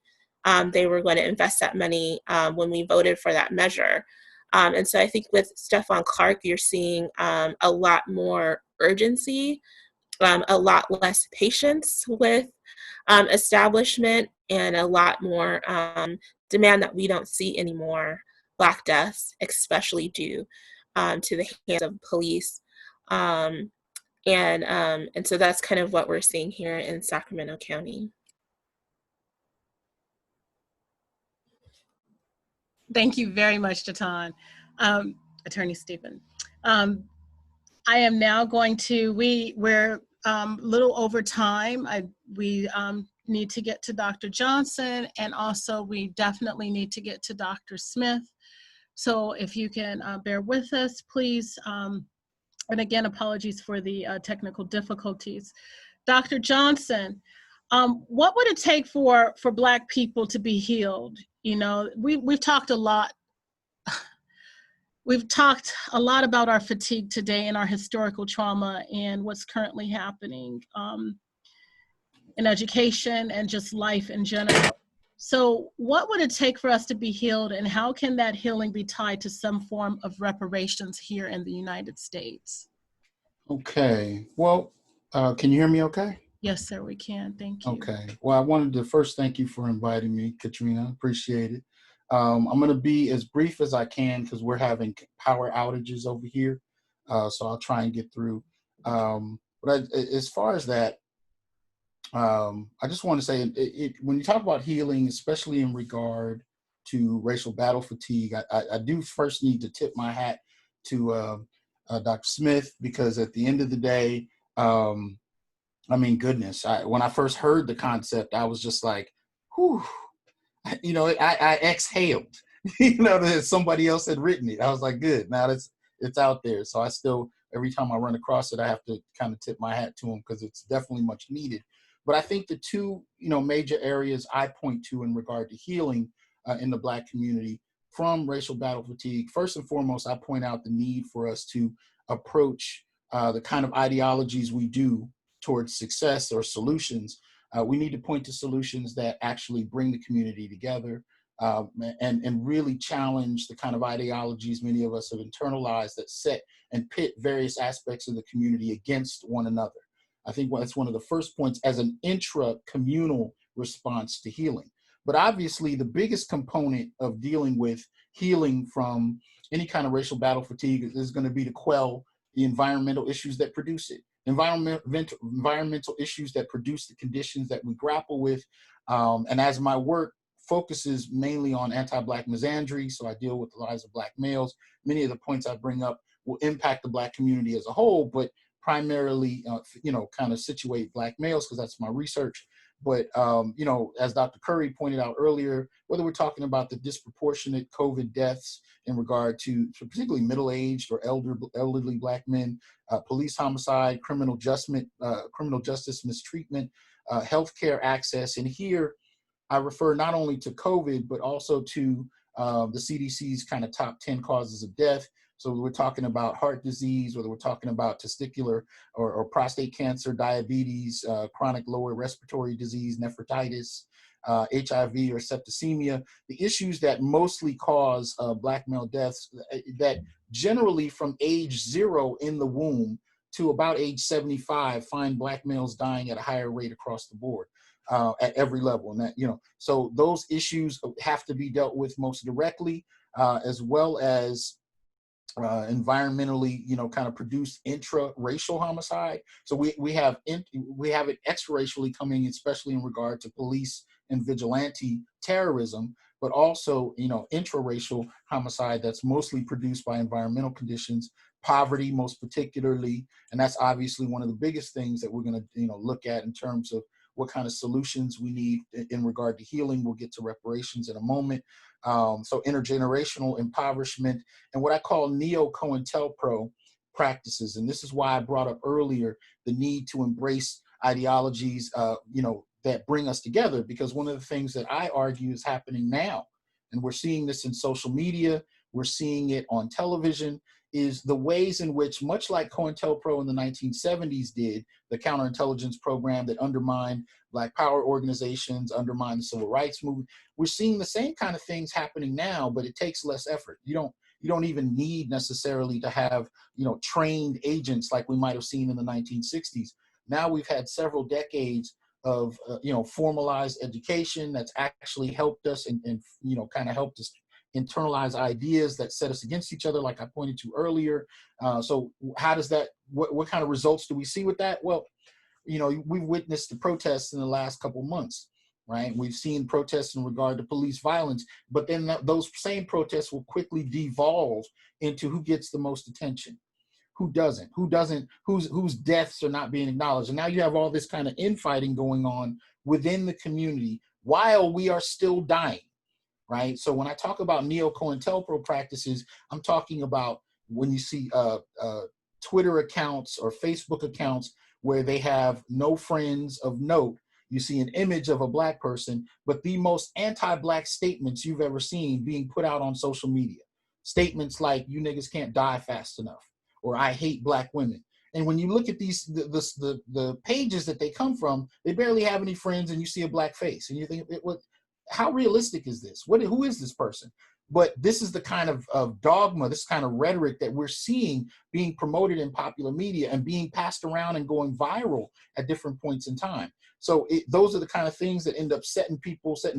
they were going to invest that money when we voted for that measure. And so I think with Stephon Clark, you're seeing a lot more urgency, a lot less patience with establishment, and a lot more demand that we don't see any more Black deaths, especially due to the hands of police. And so that's kind of what we're seeing here in Sacramento County. Thank you very much, Jetaun. Attorney Stephen. I am now going to, we're a little over time. We need to get to Dr. Johnson, and also we definitely need to get to Dr. Smith. So if you can bear with us, please. And again, apologies for the technical difficulties. Dr. Johnson, what would it take for Black people to be healed? We've talked a lot. We've talked a lot about our fatigue today and our historical trauma and what's currently happening in education and just life in general. So what would it take for us to be healed, and how can that healing be tied to some form of reparations here in the United States? Okay, well, can you hear me okay? Yes, sir, we can. Thank you. Okay, well, I wanted to first thank you for inviting me, Katrina. Appreciate it. I'm going to be as brief as I can because we're having power outages over here. So I'll try and get through. But as far as that, I just want to say when you talk about healing, especially in regard to racial battle fatigue, I do first need to tip my hat to Dr. Smith, because at the end of the day, I mean, goodness, when I first heard the concept, I was just like, whew. I exhaled, that somebody else had written it. I was like, good, now it's out there. So I still, every time I run across it, I have to kind of tip my hat to them because it's definitely much needed. But I think the two, major areas I point to in regard to healing in the Black community from racial battle fatigue, first and foremost, I point out the need for us to approach the kind of ideologies we do towards success or solutions. We need to point to solutions that actually bring the community together and really challenge the kind of ideologies many of us have internalized that set and pit various aspects of the community against one another. I think that's one of the first points as an intra-communal response to healing. But obviously, the biggest component of dealing with healing from any kind of racial battle fatigue is going to be to quell the environmental issues that produce it. Environmental issues that produce the conditions that we grapple with. And as my work focuses mainly on anti-Black misandry, so I deal with the lives of Black males, many of the points I bring up will impact the Black community as a whole, but primarily, kind of situate Black males because that's my research. But, as Dr. Curry pointed out earlier, whether we're talking about the disproportionate COVID deaths in regard to particularly middle-aged or elderly Black men, police homicide, criminal justice mistreatment, healthcare access. And here I refer not only to COVID, but also to the CDC's kind of top 10 causes of death, So we're talking about heart disease, whether we're talking about testicular or prostate cancer, diabetes, chronic lower respiratory disease, nephritis, HIV or septicemia, the issues that mostly cause Black male deaths that generally from age 0 in the womb to about age 75 find Black males dying at a higher rate across the board at every level. And that, so those issues have to be dealt with most directly, as well as environmentally, kind of produced intra-racial homicide. So we have it extra-racially coming, especially in regard to police and vigilante terrorism, but also, intra-racial homicide that's mostly produced by environmental conditions, poverty most particularly, and that's obviously one of the biggest things that we're going to, look at in terms of what kind of solutions we need in regard to healing. We'll get to reparations in a moment. So intergenerational impoverishment and what I call neo-COINTELPRO practices. And this is why I brought up earlier the need to embrace ideologies, that bring us together, because one of the things that I argue is happening now, and we're seeing this in social media, we're seeing it on television, is the ways in which, much like COINTELPRO in the 1970s did, the counterintelligence program that undermined Black Power organizations, undermined the civil rights movement, we're seeing the same kind of things happening now, but it takes less effort. You don't even need necessarily to have, trained agents like we might have seen in the 1960s. Now we've had several decades of, formalized education that's actually helped us and kind of helped us internalize ideas that set us against each other, like I pointed to earlier. So how does that, what kind of results do we see with that? Well, we've witnessed the protests in the last couple months, right? We've seen protests in regard to police violence, but then those same protests will quickly devolve into who gets the most attention, who doesn't, whose deaths are not being acknowledged. And now you have all this kind of infighting going on within the community while we are still dying, right? So when I talk about neo-COINTELPRO practices, I'm talking about when you see Twitter accounts or Facebook accounts where they have no friends of note. You see an image of a Black person, but the most anti-Black statements you've ever seen being put out on social media. Statements like, "You niggas can't die fast enough," or "I hate Black women." And when you look at these, the pages that they come from, they barely have any friends, and you see a Black face, and you think, how realistic is this? Who is this person? But this is the kind of dogma, this kind of rhetoric that we're seeing being promoted in popular media and being passed around and going viral at different points in time. So those are the kind of things that end up setting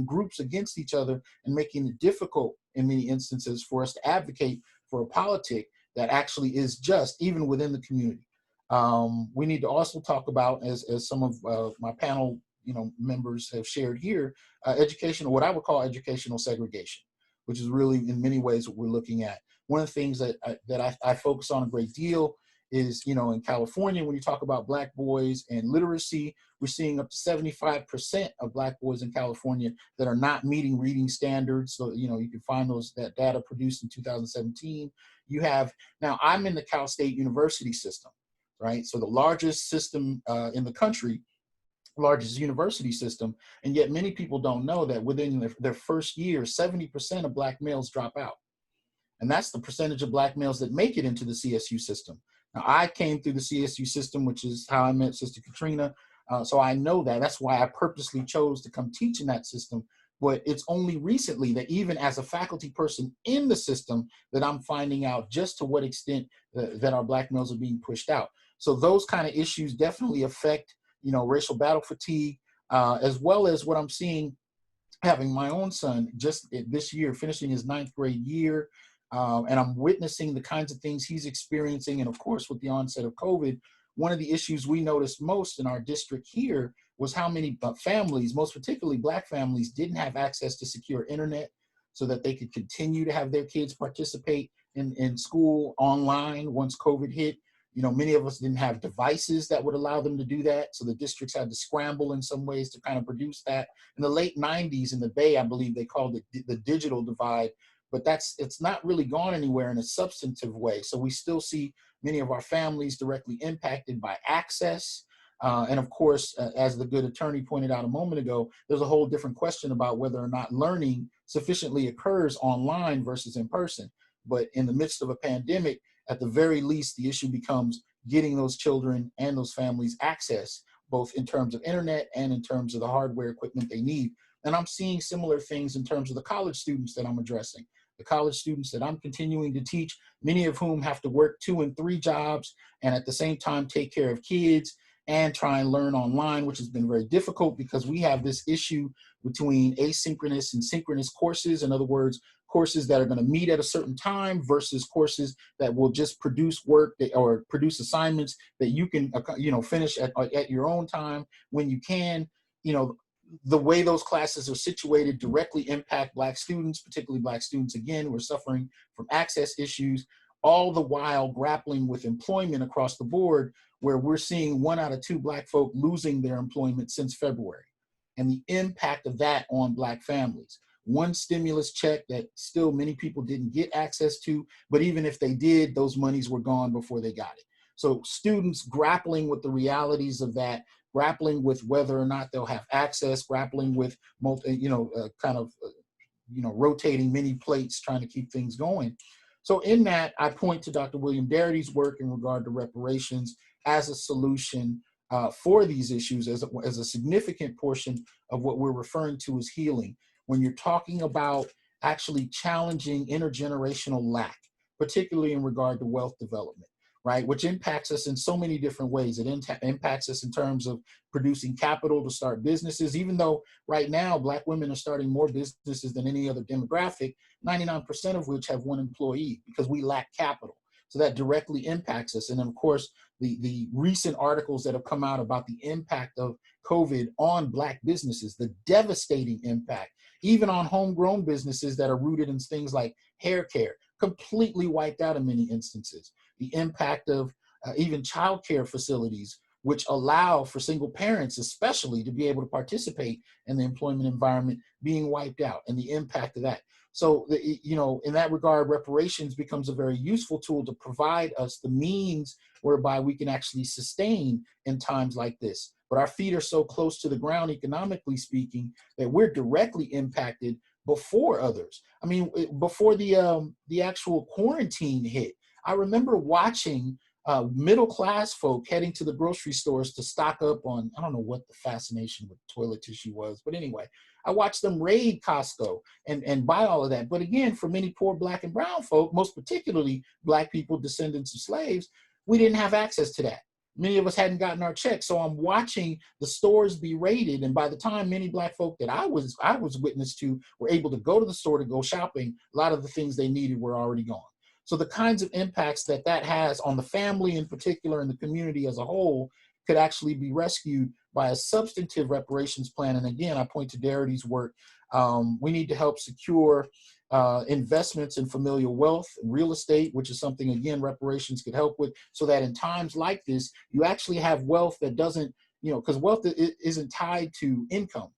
groups against each other and making it difficult in many instances for us to advocate for a politic that actually is just, even within the community. We need to also talk about, as some of my panel members have shared here, education, or what I would call educational segregation, which is really in many ways what we're looking at. One of the things that I focus on a great deal is, in California, when you talk about Black boys and literacy, we're seeing up to 75% of Black boys in California that are not meeting reading standards. So, you can find that data produced in 2017. You have, now I'm in the Cal State University system, right? So the largest system in the country, largest university system, and yet many people don't know that within their first year, 70% of Black males drop out. And that's the percentage of Black males that make it into the CSU system. Now, I came through the CSU system, which is how I met Sister Katrina, so I know that. That's why I purposely chose to come teach in that system. But it's only recently that, even as a faculty person in the system, that I'm finding out just to what extent that our Black males are being pushed out. So those kind of issues definitely affect racial battle fatigue, as well as what I'm seeing, having my own son just this year, finishing his 9th grade year, and I'm witnessing the kinds of things he's experiencing. And of course, with the onset of COVID, one of the issues we noticed most in our district here was how many families, most particularly Black families, didn't have access to secure internet so that they could continue to have their kids participate in school online once COVID hit. Many of us didn't have devices that would allow them to do that. So the districts had to scramble in some ways to kind of produce that. In the late 90s in the Bay, I believe they called it the digital divide, but it's not really gone anywhere in a substantive way. So we still see many of our families directly impacted by access. And of course, as the good attorney pointed out a moment ago, there's a whole different question about whether or not learning sufficiently occurs online versus in person. But in the midst of a pandemic, at the very least, the issue becomes getting those children and those families access, both in terms of internet and in terms of the hardware equipment they need. And I'm seeing similar things in terms of the college students that I'm addressing. The college students that I'm continuing to teach, many of whom have to work 2 and 3 jobs and at the same time take care of kids and try and learn online, which has been very difficult because we have this issue between asynchronous and synchronous courses. In other words, courses that are going to meet at a certain time versus courses that will just produce work or produce assignments that you can, finish at your own time when you can. The way those classes are situated directly impact Black students, particularly Black students, again, who are suffering from access issues, all the while grappling with employment across the board, where we're seeing 1 out of 2 Black folk losing their employment since February, and the impact of that on Black families. One stimulus check that still many people didn't get access to, but even if they did, those monies were gone before they got it. So students grappling with the realities of that, grappling with whether or not they'll have access, grappling with rotating many plates, trying to keep things going. So in that, I point to Dr. William Darity's work in regard to reparations as a solution for these issues, as a significant portion of what we're referring to as healing. When you're talking about actually challenging intergenerational lack, particularly in regard to wealth development, right? Which impacts us in so many different ways. It impacts us in terms of producing capital to start businesses, even though right now Black women are starting more businesses than any other demographic, 99% of which have 1 employee, because we lack capital. So that directly impacts us. And then of course, the recent articles that have come out about the impact of COVID on Black businesses, the devastating impact, even on homegrown businesses that are rooted in things like hair care, completely wiped out in many instances. The impact of even childcare facilities, which allow for single parents especially to be able to participate in the employment environment, being wiped out, and the impact of that. So, in that regard, reparations becomes a very useful tool to provide us the means whereby we can actually sustain in times like this. But our feet are so close to the ground, economically speaking, that we're directly impacted before others. I mean, before the actual quarantine hit, I remember watching middle-class folk heading to the grocery stores to stock up on, I don't know what the fascination with toilet tissue was, but anyway, I watched them raid Costco and buy all of that. But again, for many poor Black and brown folk, most particularly Black people, descendants of slaves, we didn't have access to that. Many of us hadn't gotten our checks. So I'm watching the stores be raided. And by the time many Black folk that I was witness to were able to go to the store to go shopping, a lot of the things they needed were already gone. So the kinds of impacts that has on the family in particular and the community as a whole could actually be rescued by a substantive reparations plan. And again, I point to Darity's work. We need to help secure investments in familial wealth and real estate, which is something, again, reparations could help with, so that in times like this, you actually have wealth that doesn't, because wealth isn't tied to income.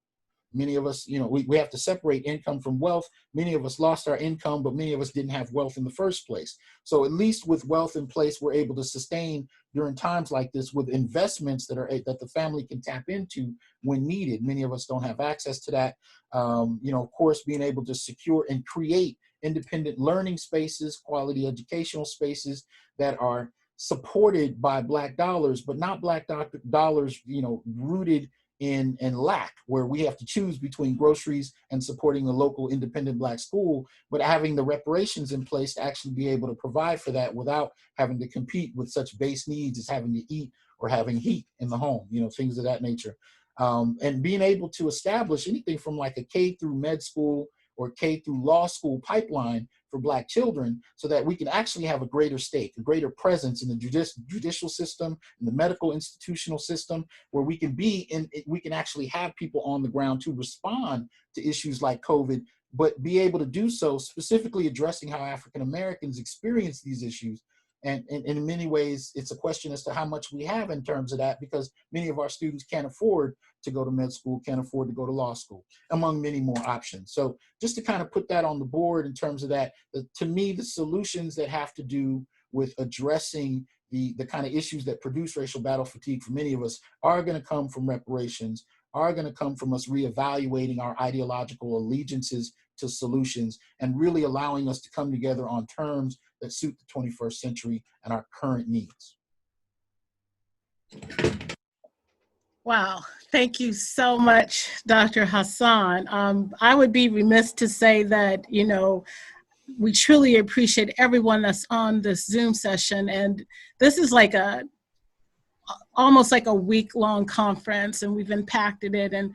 Many of us, we have to separate income from wealth. Many of us lost our income, but many of us didn't have wealth in the first place. So at least with wealth in place, we're able to sustain during times like this with investments that the family can tap into when needed. Many of us don't have access to that. Of course, being able to secure and create independent learning spaces, quality educational spaces that are supported by Black dollars, but not Black dollars, rooted in lack, where we have to choose between groceries and supporting the local independent Black school, but having the reparations in place to actually be able to provide for that without having to compete with such base needs as having to eat or having heat in the home, things of that nature. And being able to establish anything from like a K through med school or K through law school pipeline for Black children, so that we can actually have a greater stake, a greater presence in the judicial system, in the medical institutional system, where we can actually have people on the ground to respond to issues like COVID, but be able to do so specifically addressing how African Americans experience these issues. And in many ways, it's a question as to how much we have in terms of that, because many of our students can't afford to go to med school, can't afford to go to law school, among many more options. So just to kind of put that on the board in terms of that, to me, the solutions that have to do with addressing the kind of issues that produce racial battle fatigue for many of us are going to come from reparations, are going to come from us reevaluating our ideological allegiances to solutions and really allowing us to come together on terms that suit the 21st century and our current needs. Wow, thank you so much, Dr. Hasan. I would be remiss to say that, we truly appreciate everyone that's on this Zoom session. And this is like almost like a week-long conference, and we've impacted it and,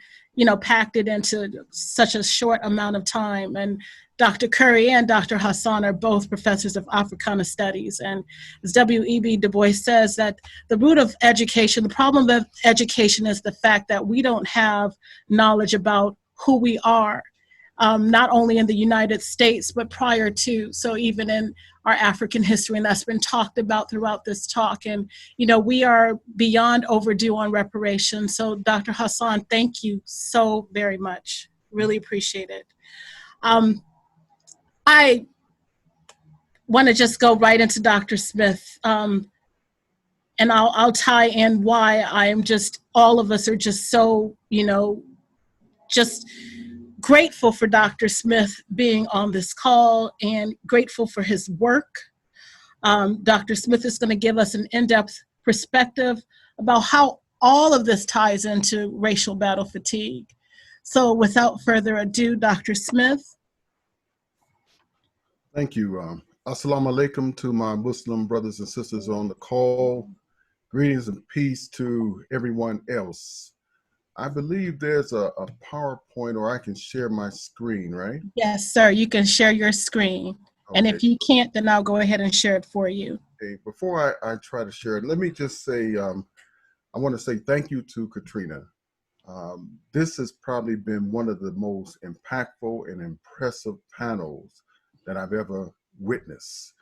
packed it into such a short amount of time. And Dr. Curry and Dr. Hasan are both professors of Africana Studies. And as W.E.B. Du Bois says, that the root of education, the problem of education is the fact that we don't have knowledge about who we are, not only in the United States, but prior to, so even in our African history, and that's been talked about throughout this talk. And, we are beyond overdue on reparations. So Dr. Hasan, thank you so very much. Really appreciate it. I want to just go right into Dr. Smith, and I'll tie in why all of us are just so, just grateful for Dr. Smith being on this call and grateful for his work. Dr. Smith is going to give us an in-depth perspective about how all of this ties into racial battle fatigue. So without further ado, Dr. Smith. Thank you. Assalamu alaikum to my Muslim brothers and sisters on the call. Greetings and peace to everyone else. I believe there's a PowerPoint, or I can share my screen, right? Yes, sir. You can share your screen. Okay. And if you can't, then I'll go ahead and share it for you. Okay. Before I try to share it, let me just say, I want to say thank you to Katrina. This has probably been one of the most impactful and impressive panels that I've ever witnessed.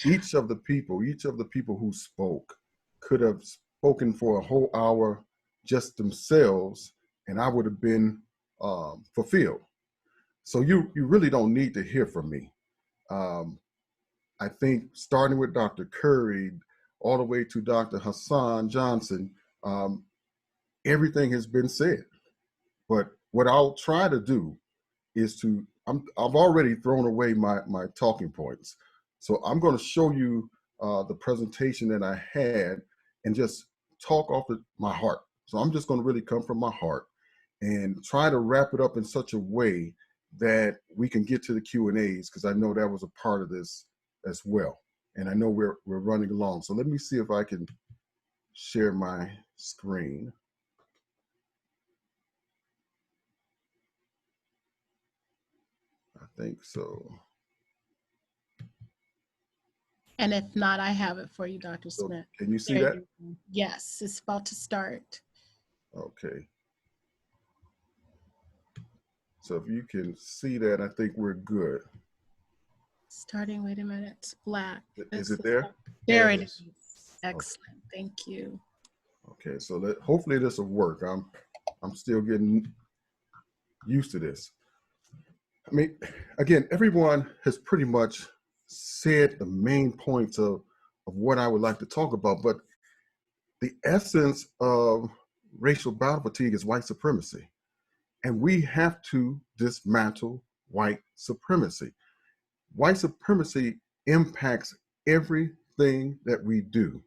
Each of the people who spoke could have spoken for a whole hour just themselves, and I would have been fulfilled. So you really don't need to hear from me. I think starting with Dr. Curry all the way to Dr. Hasan Johnson, everything has been said. But what I'll try to do is I've already thrown away my talking points. So I'm going to show you the presentation that I had and just talk off my heart. So I'm just going to really come from my heart and try to wrap it up in such a way that we can get to the Q&As, because I know that was a part of this as well. And I know we're running along. So let me see if I can share my screen. I think so. And if not, I have it for you, Dr. Smith. So can you see that? Yes, it's about to start. Okay. So if you can see that, I think we're good. Starting, wait a minute, it's black. Is it there? There it is. Excellent, thank you. Okay, so hopefully this will work. I'm still getting used to this. I mean, again, everyone has pretty much said the main points of what I would like to talk about, but the essence of racial battle fatigue is white supremacy. And we have to dismantle white supremacy. White supremacy impacts everything that we do.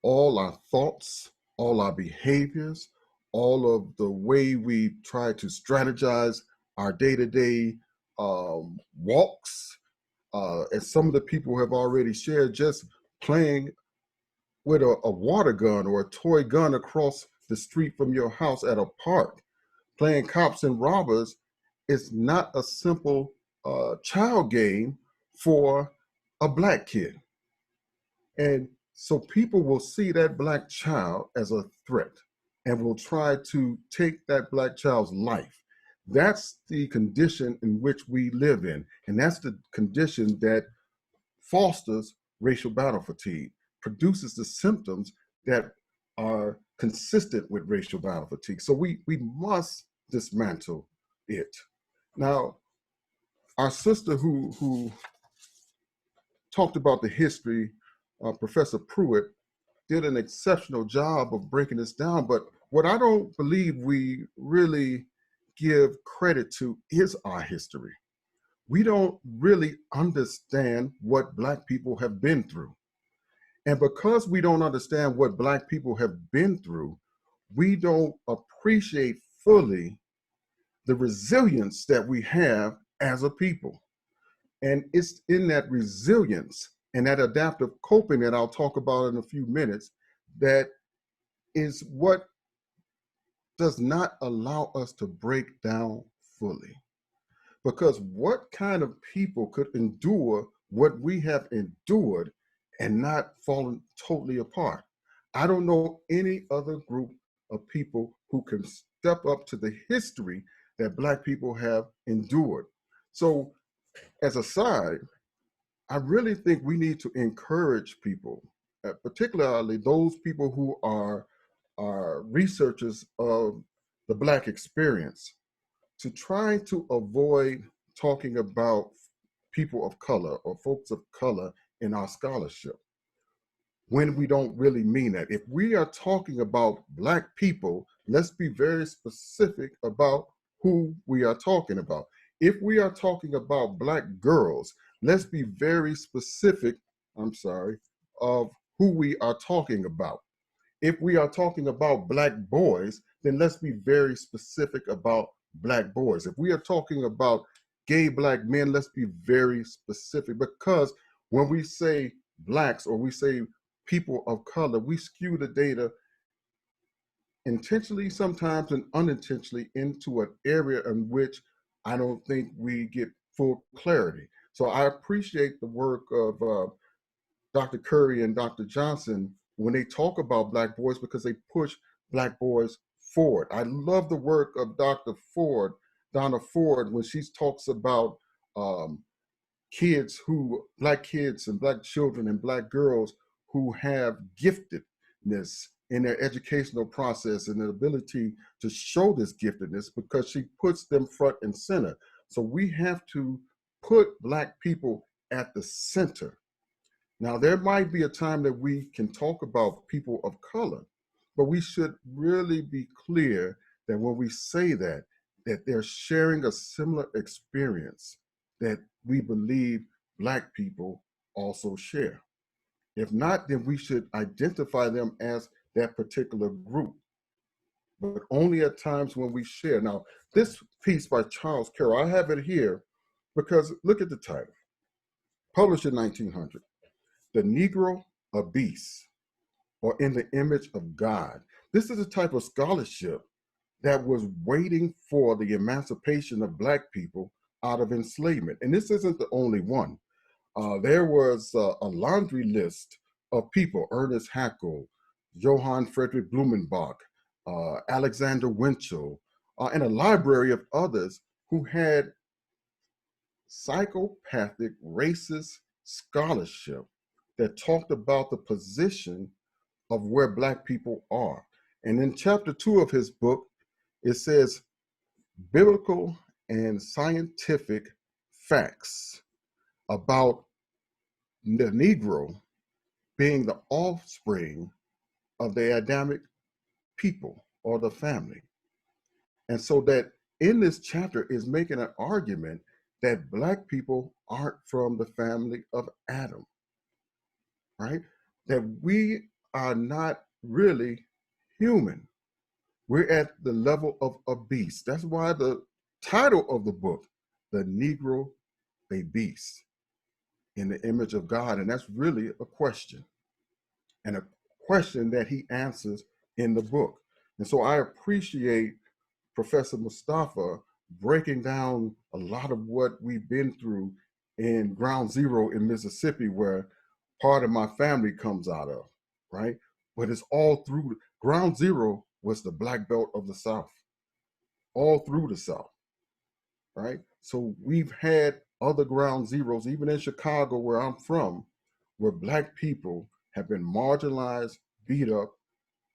All our thoughts, all our behaviors, all of the way we try to strategize our day-to-day walks. As some of the people have already shared, just playing with a water gun or a toy gun across the street from your house at a park, playing cops and robbers, is not a simple child game for a Black kid. And so people will see that Black child as a threat and will try to take that Black child's life. That's the condition in which we live in. And that's the condition that fosters racial battle fatigue, produces the symptoms that are consistent with racial battle fatigue. So we must dismantle it. Now, our sister who talked about the history, Professor Pruitt, did an exceptional job of breaking this down. But what I don't believe we really give credit to is our history. we don't really understand what Black people have been through. And because we don't understand what Black people have been through, we don't appreciate fully the resilience that we have as a people. And it's in that resilience and that adaptive coping that I'll talk about in a few minutes that is what does not allow us to break down fully. Because what kind of people could endure what we have endured and not fallen totally apart? I don't know any other group of people who can step up to the history that Black people have endured. So as a side, I really think we need to encourage people, particularly those people who are researchers of the Black experience, to try to avoid talking about people of color or folks of color in our scholarship when we don't really mean that. If we are talking about Black people, let's be very specific about who we are talking about. If we are talking about Black girls, let's be very specific, of who we are talking about. If we are talking about Black boys, then let's be very specific about Black boys. If we are talking about gay Black men, let's be very specific, because when we say Blacks or we say people of color, we skew the data intentionally sometimes and unintentionally into an area in which I don't think we get full clarity. So I appreciate the work of Dr. Curry and Dr. Johnson when they talk about Black boys, because they push Black boys forward. I love the work of Dr. Ford, Donna Ford, when she talks about Black kids and Black children and Black girls who have giftedness in their educational process and the ability to show this giftedness, because she puts them front and center. So we have to put Black people at the center. Now, there might be a time that we can talk about people of color, but we should really be clear that when we say that they're sharing a similar experience that we believe Black people also share. If not, then we should identify them as that particular group, but only at times when we share. Now, this piece by Charles Carroll, I have it here because look at the title, published in 1900, The Negro, a Beast, or In the Image of God. This is a type of scholarship that was waiting for the emancipation of Black people out of enslavement. And this isn't the only one. There was a laundry list of people, Ernest Haeckel, Johann Friedrich Blumenbach, Alexander Winchell, and a library of others who had psychopathic racist scholarship that talked about the position of where Black people are. And in chapter 2 of his book, it says, biblical and scientific facts about the Negro being the offspring of the Adamic people or the family. And so that in this chapter is making an argument that Black people aren't from the family of Adam, right? That we are not really human. We're at the level of a beast. That's why the title of the book, The Negro, a Beast, in the image of God. And that's really a question, and a question that he answers in the book. And so I appreciate Professor Mustafaa breaking down a lot of what we've been through in Ground Zero in Mississippi, where part of my family comes out of, right? But it's all through. Ground Zero was the Black Belt of the South, all through the South, right? So we've had other ground zeros, even in Chicago, where I'm from, where Black people have been marginalized, beat up,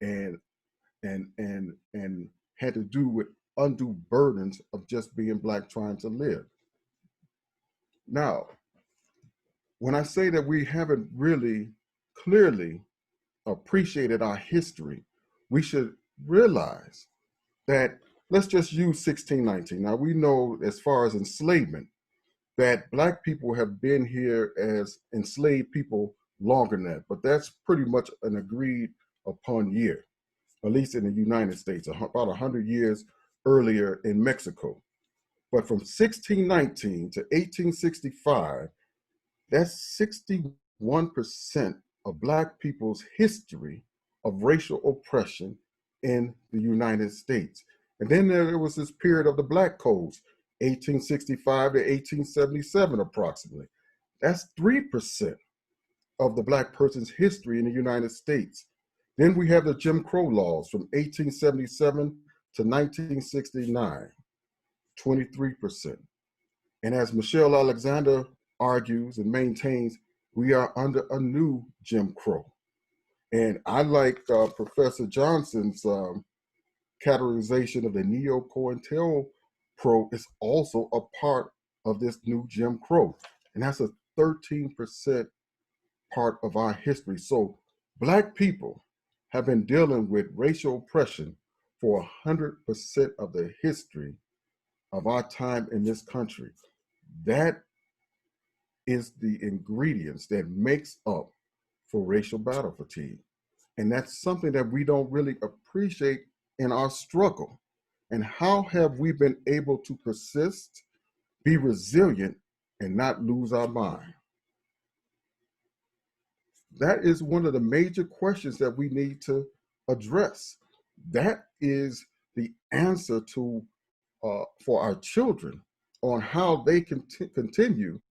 and had to do with undue burdens of just being Black trying to live. Now, when I say that we haven't really clearly appreciated our history, we should realize that, let's just use 1619. Now we know as far as enslavement, that Black people have been here as enslaved people longer than that, but that's pretty much an agreed upon year, at least in the United States, about 100 years earlier in Mexico. But from 1619 to 1865, that's 61% of Black people's history of racial oppression in the United States. And then there was this period of the Black Codes, 1865 to 1877 approximately. That's 3% of the Black person's history in the United States. Then we have the Jim Crow laws from 1877 to 1969, 23%. And as Michelle Alexander argues and maintains, we are under a new Jim Crow. And I like Professor Johnson's categorization of the neo-COINTELPRO is also a part of this new Jim Crow. And that's a 13% part of our history. So Black people have been dealing with racial oppression for 100% of the history of our time in this country. That is the ingredients that makes up for racial battle fatigue. And that's something that we don't really appreciate in our struggle. And how have we been able to persist, be resilient, and not lose our mind? That is one of the major questions that we need to address. That is the answer to for our children on how they can continue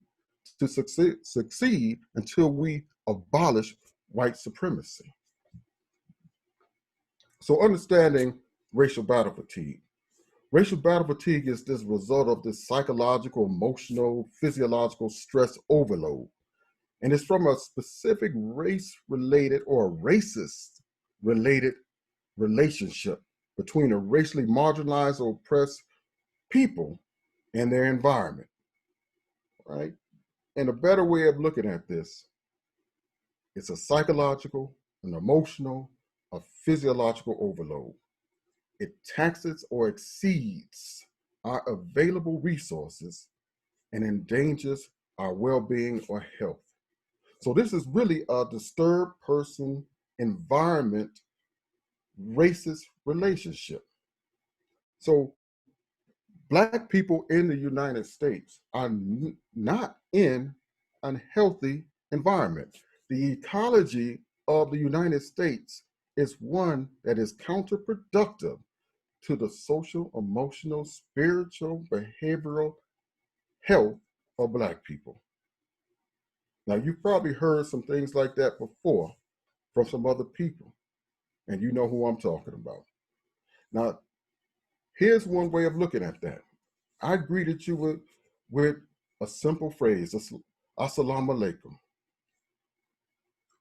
to succeed until we abolish white supremacy. So understanding racial battle fatigue. Racial battle fatigue is this result of this psychological, emotional, physiological stress overload. And it's from a specific race-related or racist-related relationship between a racially marginalized or oppressed people and their environment, right? And a better way of looking at this, it's a psychological, an emotional, a physiological overload. It taxes or exceeds our available resources and endangers our well-being or health. So this is really a disturbed person environment racist relationship. So Black people in the United States are not in an unhealthy environment. The ecology of the United States is one that is counterproductive to the social, emotional, spiritual, behavioral health of Black people. Now, you've probably heard some things like that before from some other people, and you know who I'm talking about. Now, here's one way of looking at that. I greeted you with a simple phrase, Assalamu alaikum.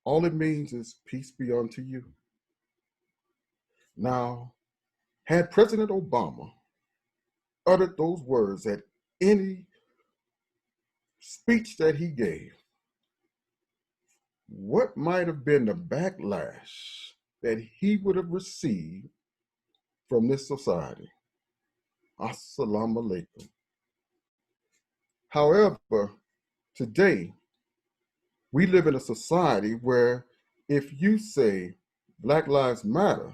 All it means is peace be unto you. Now, had President Obama uttered those words at any speech that he gave, what might have been the backlash that he would have received from this society? Assalamu alaikum. However, today, we live in a society where if you say Black Lives Matter,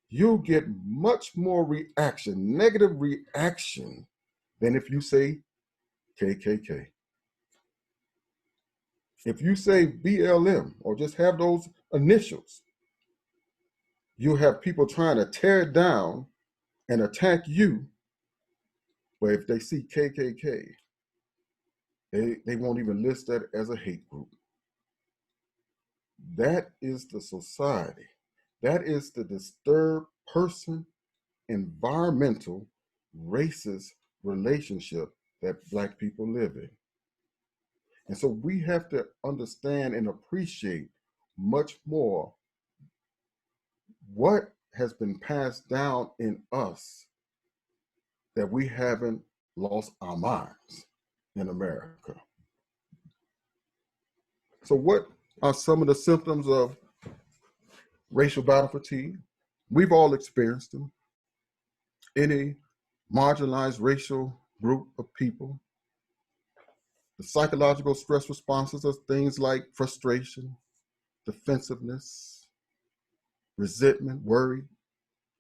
you'll get much more reaction, negative reaction, than if you say KKK. If you say BLM or just have those initials, you'll have people trying to tear it down and attack you. But if they see KKK, they won't even list that as a hate group. That is the society. That is the disturbed person, environmental, racist relationship that Black people live in. And so we have to understand and appreciate much more what has been passed down in us that we haven't lost our minds in America. So what are some of the symptoms of racial battle fatigue? We've all experienced them. Any marginalized racial group of people. The psychological stress responses are things like frustration, defensiveness, resentment, worry,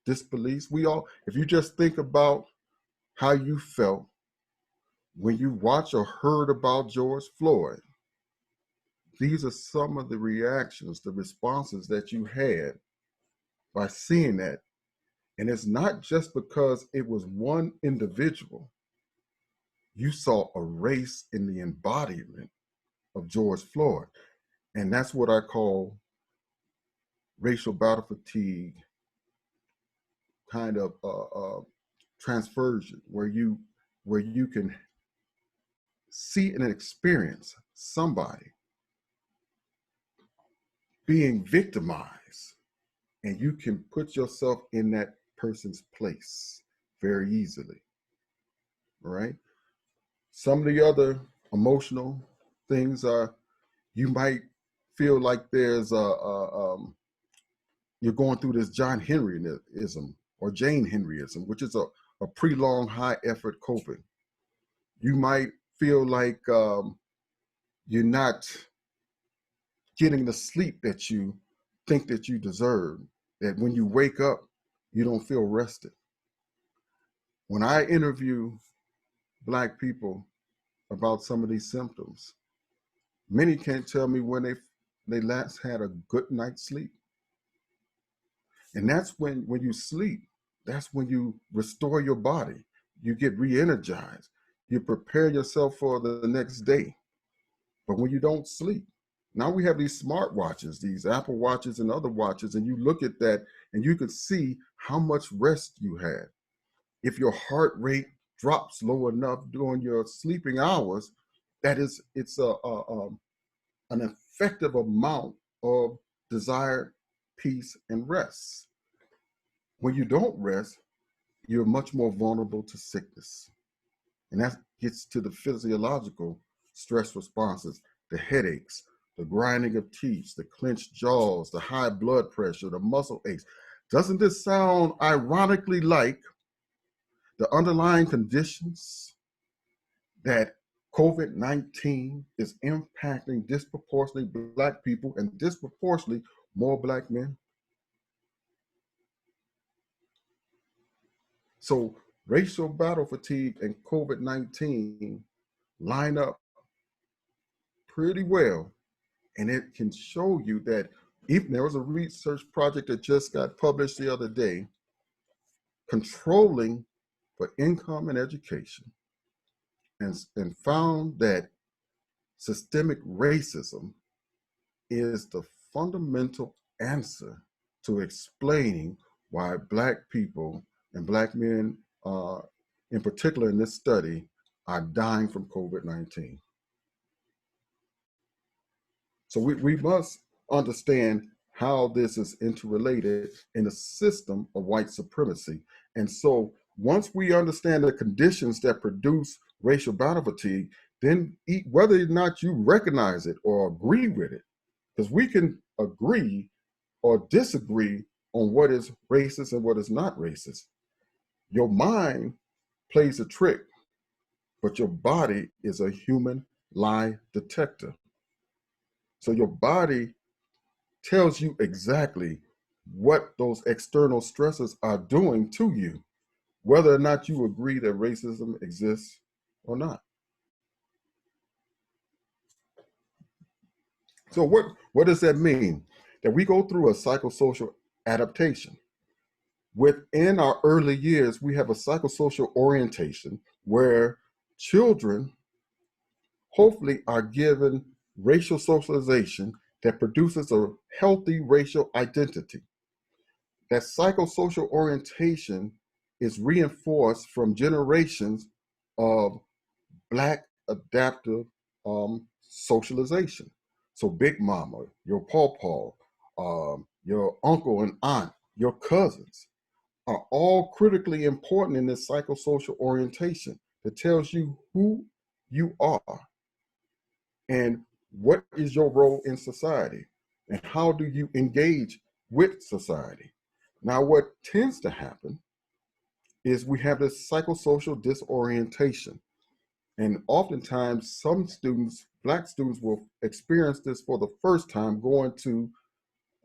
disbelief. We all, if you just think about how you felt when you watched or heard about George Floyd, these are some of the reactions, the responses that you had by seeing that. And it's not just because it was one individual. You saw a race in the embodiment of George Floyd. And that's what I racial battle fatigue kind of transversion, where you can see and experience somebody being victimized, and you can put yourself in that person's place very easily, right? Some of the other emotional things are, you might feel like there's you're going through this John Henryism or Jane Henryism, which is a prolonged high effort coping. You might feel like you're not getting the sleep that you think that you deserve, that when you wake up, you don't feel rested. When I interview Black people about some of these symptoms, many can't tell me when they last had a good night's sleep. And that's when you sleep, that's when you restore your body. You get re-energized. You prepare yourself for the next day. But when you don't sleep, now we have these smart watches, these Apple watches and other watches, and you look at that and you can see how much rest you had. If your heart rate drops low enough during your sleeping hours, it's an effective amount of desired peace and rest. When you don't rest, you're much more vulnerable to sickness. And that gets to the physiological stress responses, the headaches, the grinding of teeth, the clenched jaws, the high blood pressure, the muscle aches. Doesn't this sound ironically like the underlying conditions that COVID-19 is impacting disproportionately Black people and disproportionately more Black men? So racial battle fatigue and COVID-19 line up pretty well. And it can show you that even there was a research project that just got published the other day, controlling for income and education, and found that systemic racism is the fundamental answer to explaining why Black people and Black men, in particular in this study, are dying from COVID-19. So we must understand how this is interrelated in the system of white supremacy. And so once we understand the conditions that produce racial battle fatigue, then whether or not you recognize it or agree with it, because we can agree or disagree on what is racist and what is not racist. Your mind plays a trick, but your body is a human lie detector. So your body tells you exactly what those external stresses are doing to you, whether or not you agree that racism exists or not. So what does that mean? That we go through a psychosocial adaptation. Within our early years, we have a psychosocial orientation where children hopefully are given racial socialization that produces a healthy racial identity. That psychosocial orientation is reinforced from generations of Black adaptive socialization. So Big Mama, your pawpaw, your uncle and aunt, your cousins are all critically important in this psychosocial orientation that tells you who you are and what is your role in society and how do you engage with society. Now, what tends to happen is we have this psychosocial disorientation. And oftentimes some students, Black students, will experience this for the first time going to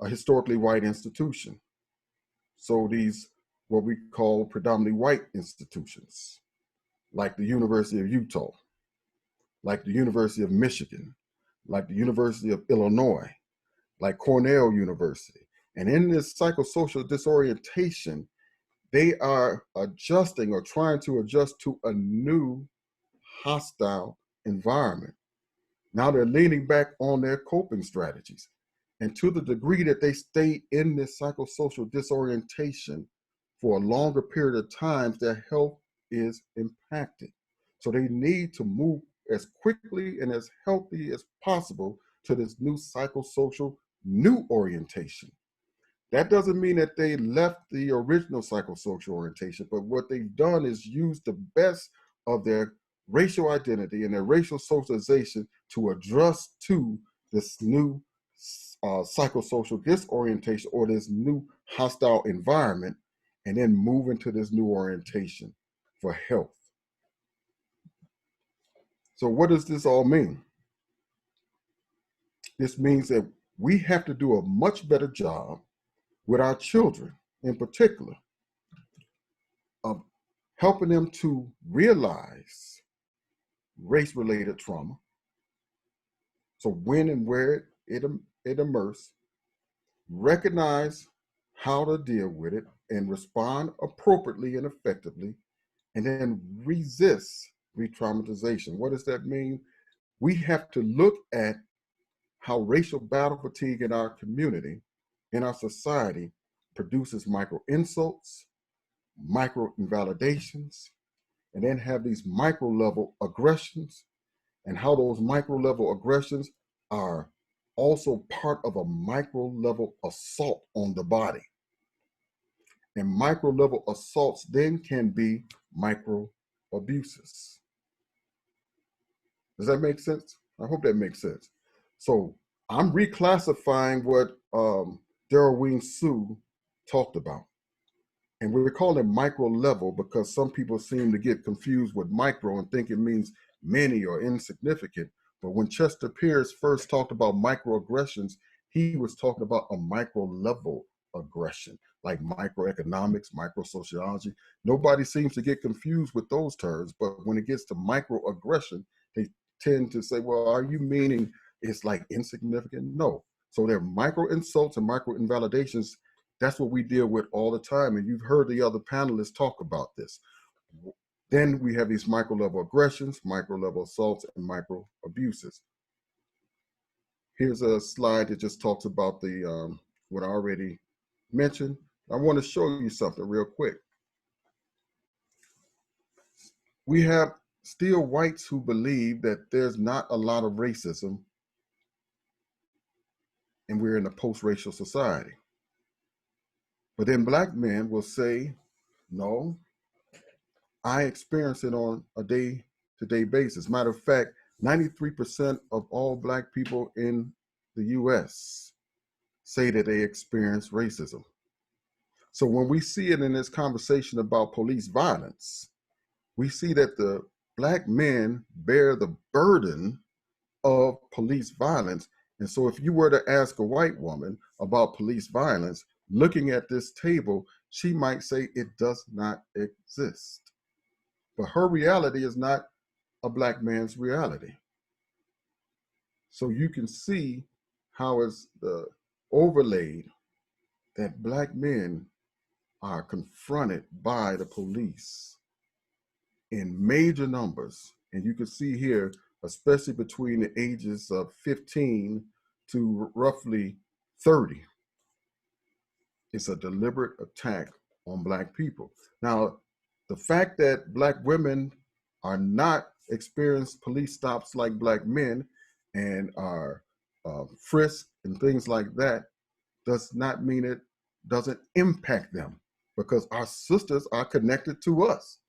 a historically white institution. So these, what we call predominantly white institutions, like the University of Utah, like the University of Michigan, like the University of Illinois, like Cornell University. And in this psychosocial disorientation, they are adjusting or trying to adjust to a new hostile environment. Now they're leaning back on their coping strategies. And to the degree that they stay in this psychosocial disorientation for a longer period of time, their health is impacted. So they need to move as quickly and as healthy as possible to this new psychosocial new orientation. That doesn't mean that they left the original psychosocial orientation, but what they've done is use the best of their racial identity and their racial socialization to adjust to this new psychosocial disorientation or this new hostile environment, and then move into this new orientation for health. So what does this all mean? This means that we have to do a much better job with our children in particular of helping them to realize race-related trauma. So when and where it emerges, recognize how to deal with it and respond appropriately and effectively, and then resist re-traumatization. What does that mean? We have to look at how racial battle fatigue in our community, in our society, produces micro insults, micro invalidations, and then have these micro level aggressions, and how those micro level aggressions are also part of a micro level assault on the body. And micro level assaults then can be micro abuses. Does that make sense? I hope that makes sense. So I'm reclassifying what Darrell Sue talked about. And we're calling it micro level because some people seem to get confused with micro and think it means many or insignificant. But when Chester Pierce first talked about microaggressions, he was talking about a micro level aggression, like microeconomics, microsociology. Nobody seems to get confused with those terms, but when it gets to microaggression, they tend to say, well, are you meaning it's like insignificant? No. So they're micro insults and micro invalidations. That's what we deal with all the time. And you've heard the other panelists talk about this. Then we have these micro level aggressions, micro level assaults, and micro abuses. Here's a slide that just talks about the what I already mentioned. I want to show you something real quick. We have still whites who believe that there's not a lot of racism, and we're in a post-racial society. But then Black men will say, no, I experience it on a day-to-day basis. Matter of fact, 93% of all Black people in the US say that they experience racism. So when we see it in this conversation about police violence, we see that the Black men bear the burden of police violence. And so if you were to ask a white woman about police violence, looking at this table, she might say it does not exist. But her reality is not a Black man's reality. So you can see how it's overlaid that Black men are confronted by the police in major numbers. And you can see here, especially between the ages of 15 to roughly 30, it's a deliberate attack on Black people. Now, the fact that Black women are not experiencing police stops like Black men and are frisked and things like that does not mean it doesn't impact them, because our sisters are connected to us.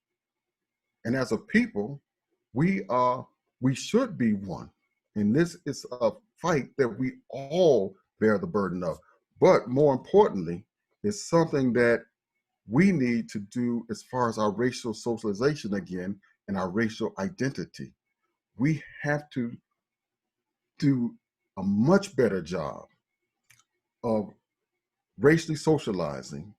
And as a people, we should be one. And this is a fight that we all bear the burden of. But more importantly, it's something that we need to do as far as our racial socialization again and our racial identity. We have to do a much better job of racially socializing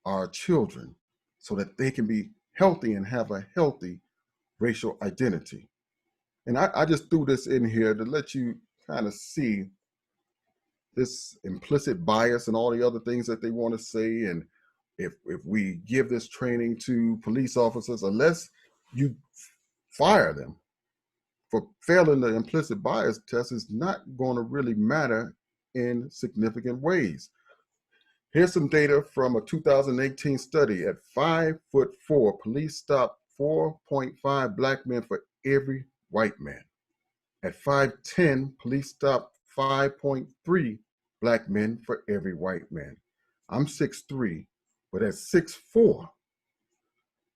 our children so that they can be healthy and have a healthy racial identity. And I just threw this in here to let you kind of see this implicit bias and all the other things that they want to say. And if we give this training to police officers, unless you fire them for failing the implicit bias test, it's not going to really matter in significant ways. Here's some data from a 2018 study. At 5'4", police stopped 4.5 Black men for every white man. At 5'10", police stopped 5.3 Black men for every white man. I'm 6'3", but at 6'4",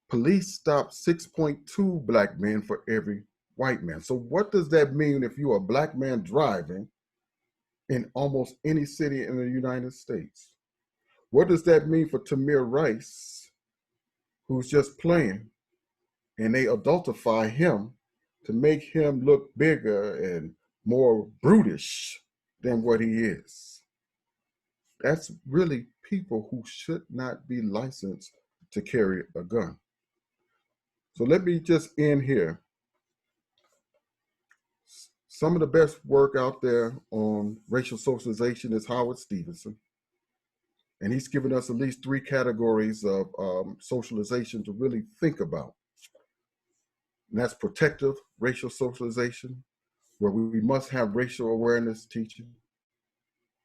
police stopped 6.2 Black men for every white man. So what does that mean if you're a Black man driving in almost any city in the United States? What does that mean for Tamir Rice, who's just playing, and they adultify him to make him look bigger and more brutish than what he is? That's really people who should not be licensed to carry a gun. So let me just end here. Some of the best work out there on racial socialization is Howard Stevenson. And he's given us at least 3 categories of socialization to really think about. And that's protective racial socialization, where we must have racial awareness teaching.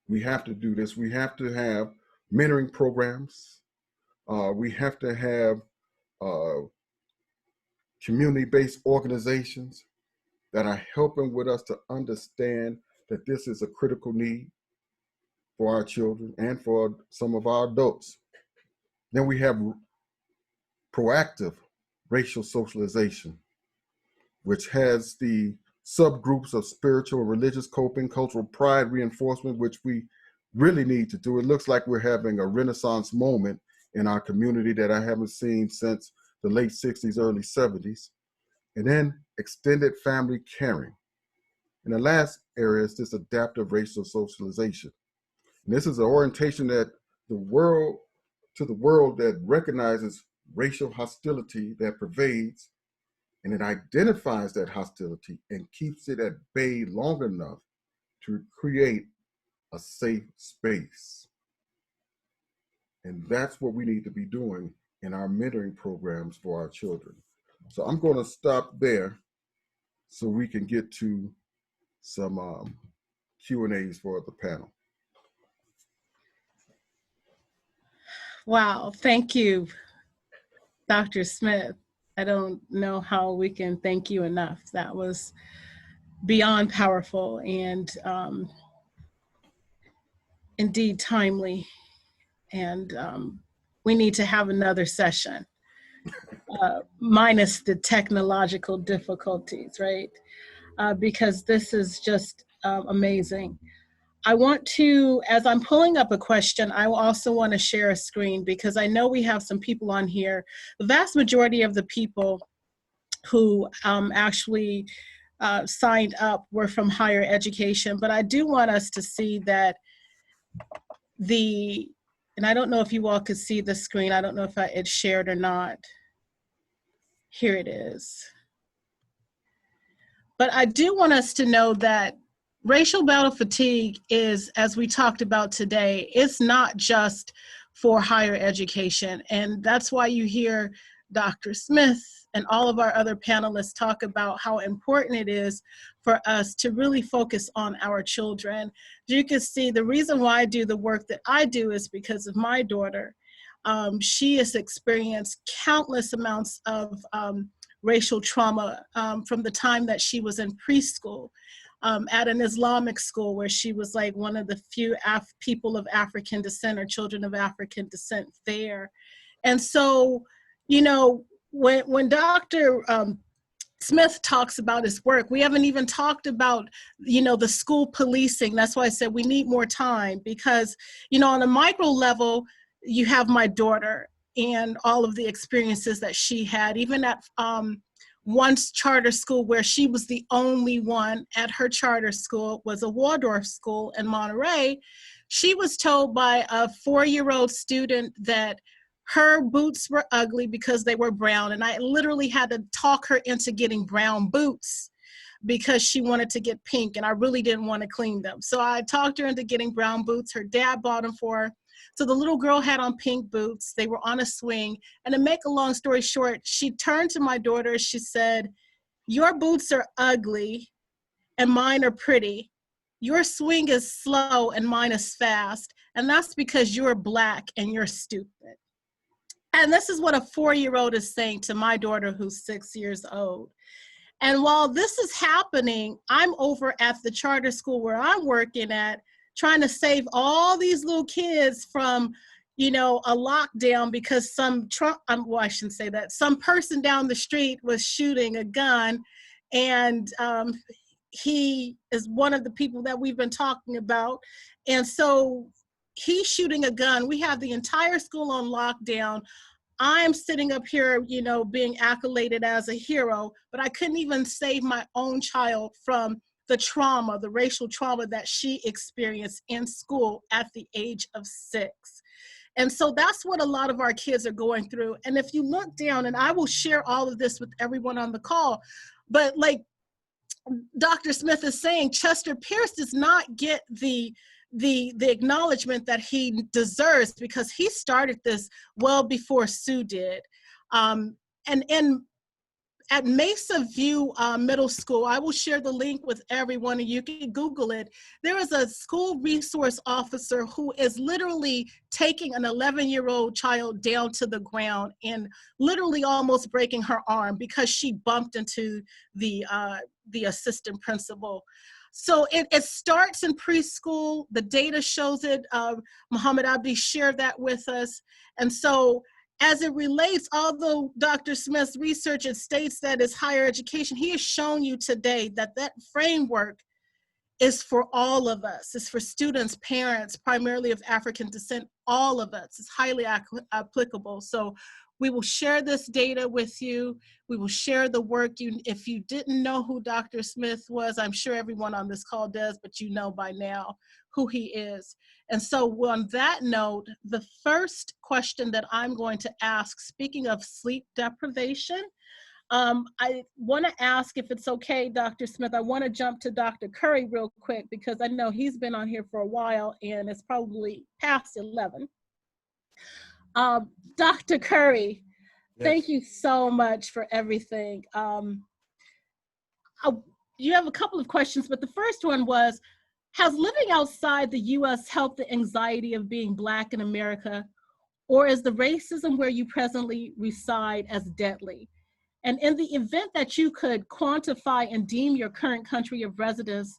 We have to do this. We have to have mentoring programs. We have to have community-based organizations that are helping with us to understand that this is a critical need for our children and for some of our adults. Then we have proactive racial socialization, which has the subgroups of spiritual and religious coping, cultural pride reinforcement, which we really need to do. It looks like we're having a renaissance moment in our community that I haven't seen since the late 60s, early 70s. And then extended family caring. And the last area is this adaptive racial socialization. And this is an orientation that the world that recognizes racial hostility that pervades, and it identifies that hostility and keeps it at bay long enough to create a safe space. And that's what we need to be doing in our mentoring programs for our children. So I'm going to stop there so we can get to some Q&As for the panel. Wow, thank you, Dr. Smith. I don't know how we can thank you enough. That was beyond powerful and indeed timely. And we need to have another session, minus the technological difficulties, right? Because this is just amazing. I want to, as I'm pulling up a question, I also want to share a screen because I know we have some people on here. The vast majority of the people who actually signed up were from higher education, but I do want us to see that and I don't know if you all could see the screen. I don't know if it's shared or not. Here it is. But I do want us to know that racial battle fatigue is, as we talked about today, it's not just for higher education. And that's why you hear Dr. Smith and all of our other panelists talk about how important it is for us to really focus on our children. You can see the reason why I do the work that I do is because of my daughter. She has experienced countless amounts of racial trauma from the time that she was in preschool. At an Islamic school where she was like one of the few people of African descent or children of African descent there. And so, you know, when Dr. Smith talks about his work, we haven't even talked about, you know, the school policing. That's why I said we need more time because, you know, on a micro level, you have my daughter and all of the experiences that she had, even at once charter school where she was the only one at her charter school, was a Waldorf school in Monterey. She was told by a 4-year-old student that her boots were ugly because they were brown. And I literally had to talk her into getting brown boots because she wanted to get pink and I really didn't want to clean them. So I talked her into getting brown boots. Her dad bought them for her. So the little girl had on pink boots. They were on a swing. And to make a long story short, she turned to my daughter. She said, "Your boots are ugly and mine are pretty. Your swing is slow and mine is fast. And that's because you're Black and you're stupid." And this is what a 4-year-old is saying to my daughter who's 6 years old. And while this is happening, I'm over at the charter school where I'm working at, trying to save all these little kids from, you know, a lockdown because some well, I shouldn't say that. Some person down the street was shooting a gun, and he is one of the people that we've been talking about. And so he's shooting a gun. We have the entire school on lockdown. I'm sitting up here, you know, being accoladed as a hero, but I couldn't even save my own child from the trauma, the racial trauma that she experienced in school at the age of 6. And so that's what a lot of our kids are going through. And if you look down, and I will share all of this with everyone on the call, but like Dr. Smith is saying, Chester Pierce does not get the acknowledgement that he deserves because he started this well before Sue did. And at Mesa View Middle School, I will share the link with everyone and you can Google it. There is a school resource officer who is literally taking an 11-year-old child down to the ground and literally almost breaking her arm because she bumped into the assistant principal. So it starts in preschool. The data shows it. Mohamed Abdi shared that with us. And so as it relates, although Dr. Smith's research, it states that it's higher education, he has shown you today that that framework is for all of us. It's for students, parents, primarily of African descent, all of us. It's highly applicable. So we will share this data with you. We will share the work. If you didn't know who Dr. Smith was, I'm sure everyone on this call does, but you know by now who he is. And so on that note, the first question that I'm going to ask, speaking of sleep deprivation, I want to ask if it's okay, Dr. Smith, I want to jump to Dr. Curry real quick because I know he's been on here for a while and it's probably past 11. Dr. Curry, yes. Thank you so much for everything. You have a couple of questions, but the first one was, has living outside the US helped the anxiety of being Black in America, or is the racism where you presently reside as deadly? And in the event that you could quantify and deem your current country of residence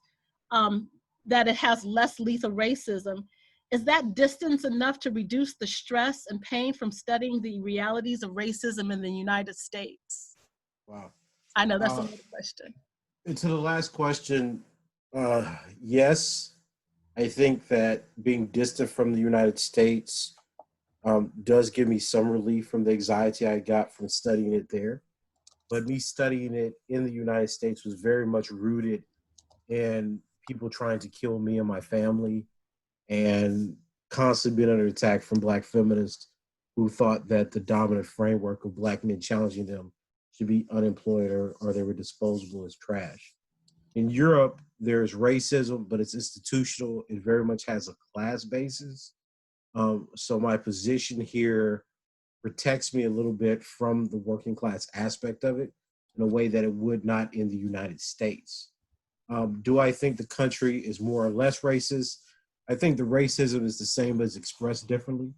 that it has less lethal racism, is that distance enough to reduce the stress and pain from studying the realities of racism in the United States? Wow. I know that's another question. And to the last question, yes, I think that being distant from the United States does give me some relief from the anxiety I got from studying it there. But me studying it in the United States was very much rooted in people trying to kill me and my family, and constantly being under attack from Black feminists who thought that the dominant framework of Black men challenging them should be unemployed or they were disposable as trash. In Europe, there's racism, but it's institutional. It very much has a class basis. So my position here protects me a little bit from the working class aspect of it in a way that it would not in the United States. Do I think the country is more or less racist? I think the racism is the same but it's expressed differently.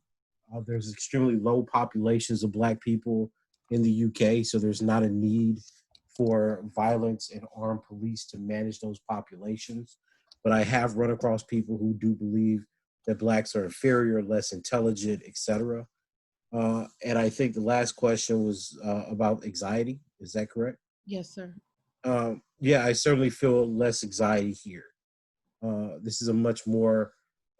There's extremely low populations of Black people in the UK, so there's not a need for violence and armed police to manage those populations. But I have run across people who do believe that Blacks are inferior, less intelligent, etc. And I think the last question was about anxiety. Is that correct? Yes, sir. Yeah, I certainly feel less anxiety here. This is a much more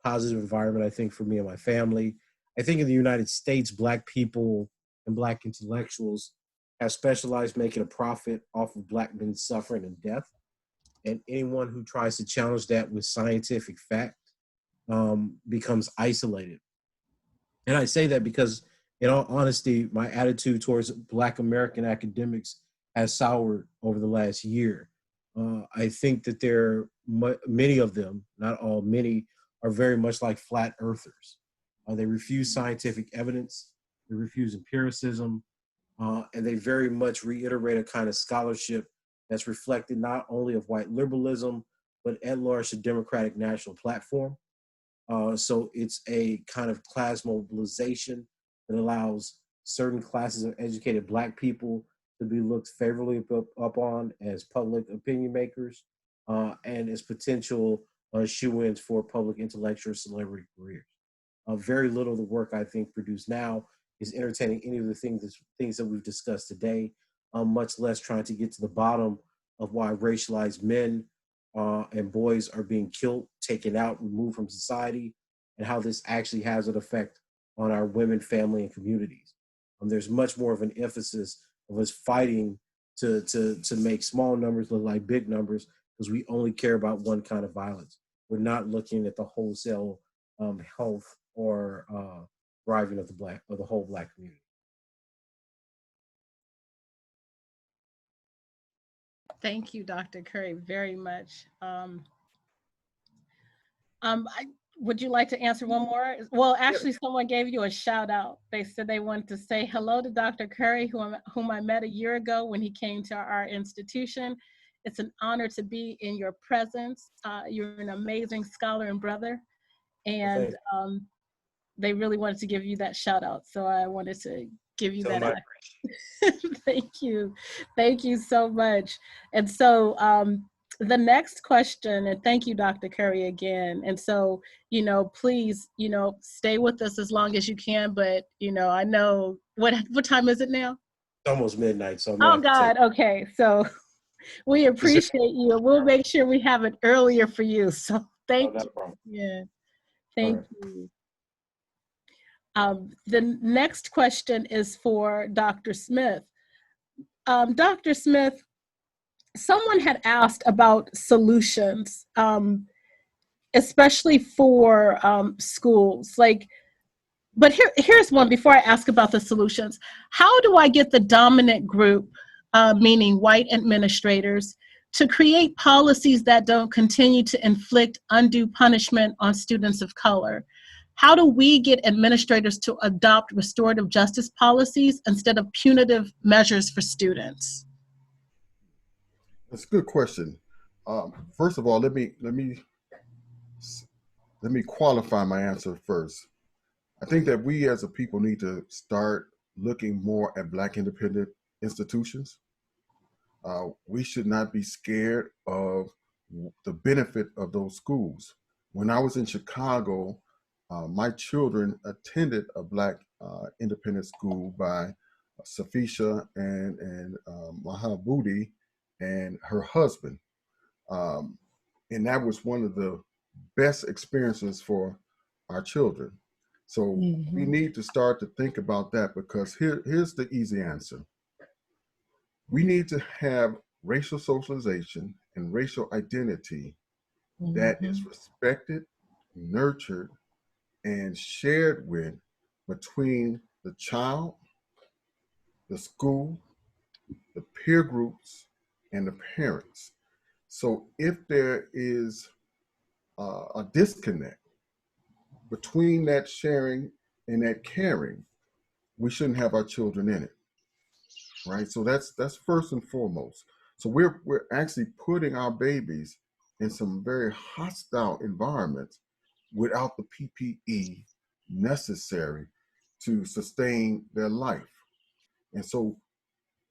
positive environment, I think, for me and my family. I think in the United States, Black people and Black intellectuals have specialized making a profit off of Black men's suffering and death. And anyone who tries to challenge that with scientific fact becomes isolated. And I say that because, in all honesty, my attitude towards Black American academics has soured over the last year. I think that many of them, not all, many, are very much like flat earthers. They refuse scientific evidence, they refuse empiricism, and they very much reiterate a kind of scholarship that's reflected not only of white liberalism, but at large the Democratic National Platform. So it's a kind of class mobilization that allows certain classes of educated Black people to be looked favorably upon as public opinion makers and as potential shoe-ins for public intellectual celebrity careers. Very little of the work I think produced now is entertaining any of the things that we've discussed today, much less trying to get to the bottom of why racialized men and boys are being killed, taken out, removed from society, and how this actually has an effect on our women, family, and communities. There's much more of an emphasis of us fighting to make small numbers look like big numbers because we only care about one kind of violence. We're not looking at the wholesale health or thriving of the whole Black community. Thank you, Dr. Curry, very much. Would you like to answer one more? Well, actually, someone gave you a shout out. They said they wanted to say hello to Dr. Curry, whom I met a year ago when he came to our institution. It's an honor to be in your presence. You're an amazing scholar and brother. And they really wanted to give you that shout out. So I wanted to give you that. Thank you. Thank you so much. And so the next question, and thank you, Dr. Curry, again. And so, please, stay with us as long as you can. But, I know, what time is it now? It's almost midnight. So oh, God. Okay. So we appreciate you. We'll make sure we have it earlier for you. So thank you. Yeah. Thank you. The next question is for Dr. Smith. Dr. Smith, someone had asked about solutions, especially for schools. But here's one before I ask about the solutions. How do I get the dominant group, meaning white administrators, to create policies that don't continue to inflict undue punishment on students of color? How do we get administrators to adopt restorative justice policies instead of punitive measures for students? That's a good question. First of all, let me qualify my answer first. I think that we as a people need to start looking more at Black independent institutions. We should not be scared of the benefit of those schools. When I was in Chicago, my children attended a Black independent school by Safisha and Mohamed Abdi and her husband. And that was one of the best experiences for our children. So we need to start to think about that, because here's the easy answer. We need to have racial socialization and racial identity that is respected, nurtured, and shared with between the child, the school, the peer groups, and the parents. So if there is a disconnect between that sharing and that caring, we shouldn't have our children in it, right? So that's first and foremost. So we're actually putting our babies in some very hostile environments without the PPE necessary to sustain their life. And so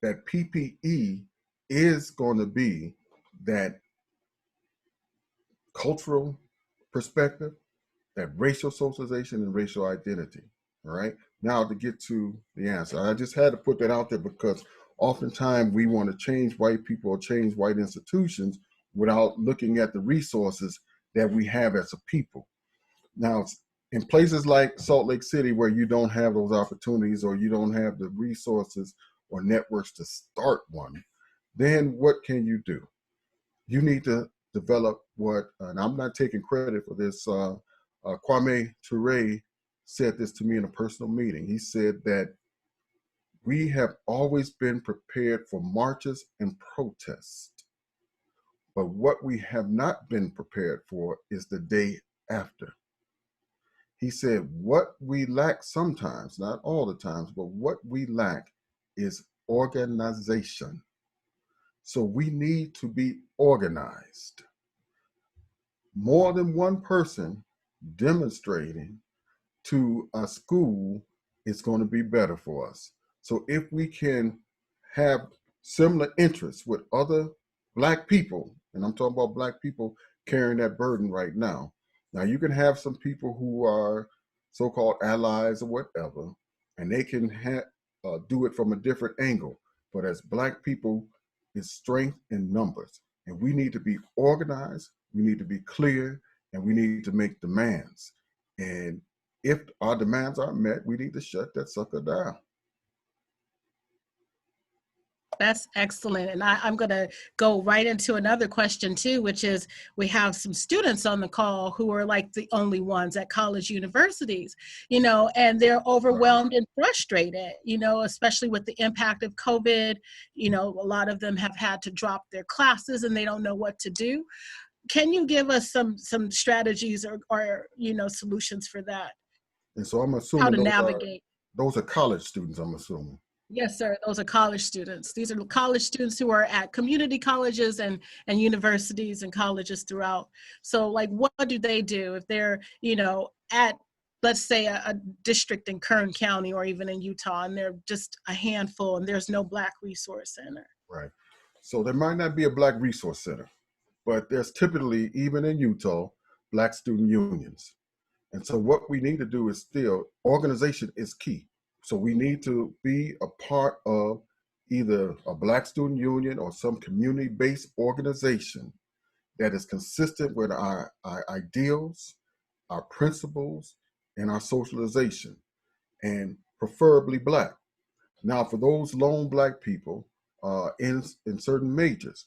that PPE is going to be that cultural perspective, that racial socialization and racial identity. All right. Now to get to the answer, I just had to put that out there because oftentimes we want to change white people or change white institutions without looking at the resources that we have as a people. Now, in places like Salt Lake City where you don't have those opportunities or you don't have the resources or networks to start one, then what can you do? You need to develop what, and I'm not taking credit for this, Kwame Ture said this to me in a personal meeting. He said that we have always been prepared for marches and protests, but what we have not been prepared for is the day after. He said, what we lack sometimes, not all the times, but what we lack is organization. So we need to be organized. More than one person demonstrating to a school is going to be better for us. So if we can have similar interests with other Black people, and I'm talking about Black people carrying that burden right now. Now you can have some people who are so-called allies or whatever, and they can do it from a different angle. But as Black people, it's strength in numbers. And we need to be organized, we need to be clear, and we need to make demands. And if our demands aren't met, we need to shut that sucker down. That's excellent. And I'm going to go right into another question too, which is we have some students on the call who are like the only ones at college universities, you know, and they're overwhelmed and frustrated, you know, especially with the impact of COVID. You know, a lot of them have had to drop their classes and they don't know what to do. Can you give us some strategies or you know, solutions for that? And so I'm assuming how to navigate. Those are college students, I'm assuming. Yes, sir. Those are college students. These are college students who are at community colleges and universities and colleges throughout. So like, what do they do if they're, you know, at, let's say a district in Kern County or even in Utah, and they're just a handful and there's no Black resource center? Right. So there might not be a Black resource center, but there's typically, even in Utah, Black student unions. And so what we need to do is still, organization is key. So we need to be a part of either a Black student union or some community-based organization that is consistent with our ideals, our principles, and our socialization, and preferably Black. Now, for those lone Black people in certain majors,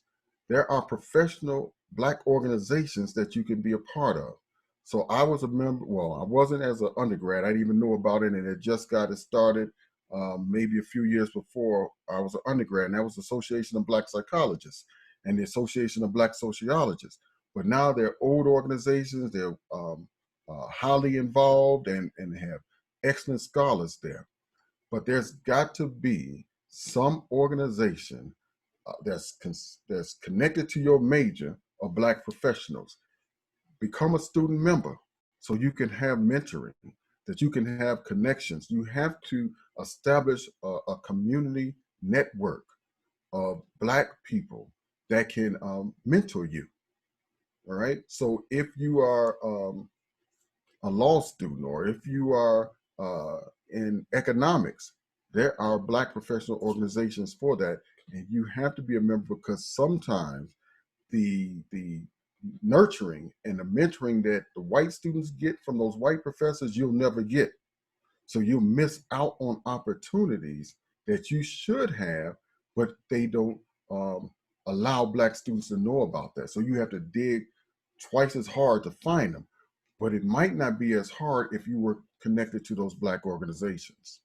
there are professional Black organizations that you can be a part of. So I was a member, well, I wasn't as an undergrad, I didn't even know about it, and it just got it started maybe a few years before I was an undergrad, and that was the Association of Black Psychologists and the Association of Black Sociologists. But now they're old organizations, they're highly involved and have excellent scholars there. But there's got to be some organization that's connected to your major of Black professionals. Become a student member so you can have mentoring, that you can have connections. You have to establish a community network of Black people that can mentor you. All right. So if you are a law student or if you are in economics, there are Black professional organizations for that. And you have to be a member because sometimes the nurturing and the mentoring that the white students get from those white professors, you'll never get. So you'll miss out on opportunities that you should have, but they don't allow Black students to know about that. So you have to dig twice as hard to find them, but it might not be as hard if you were connected to those Black organizations.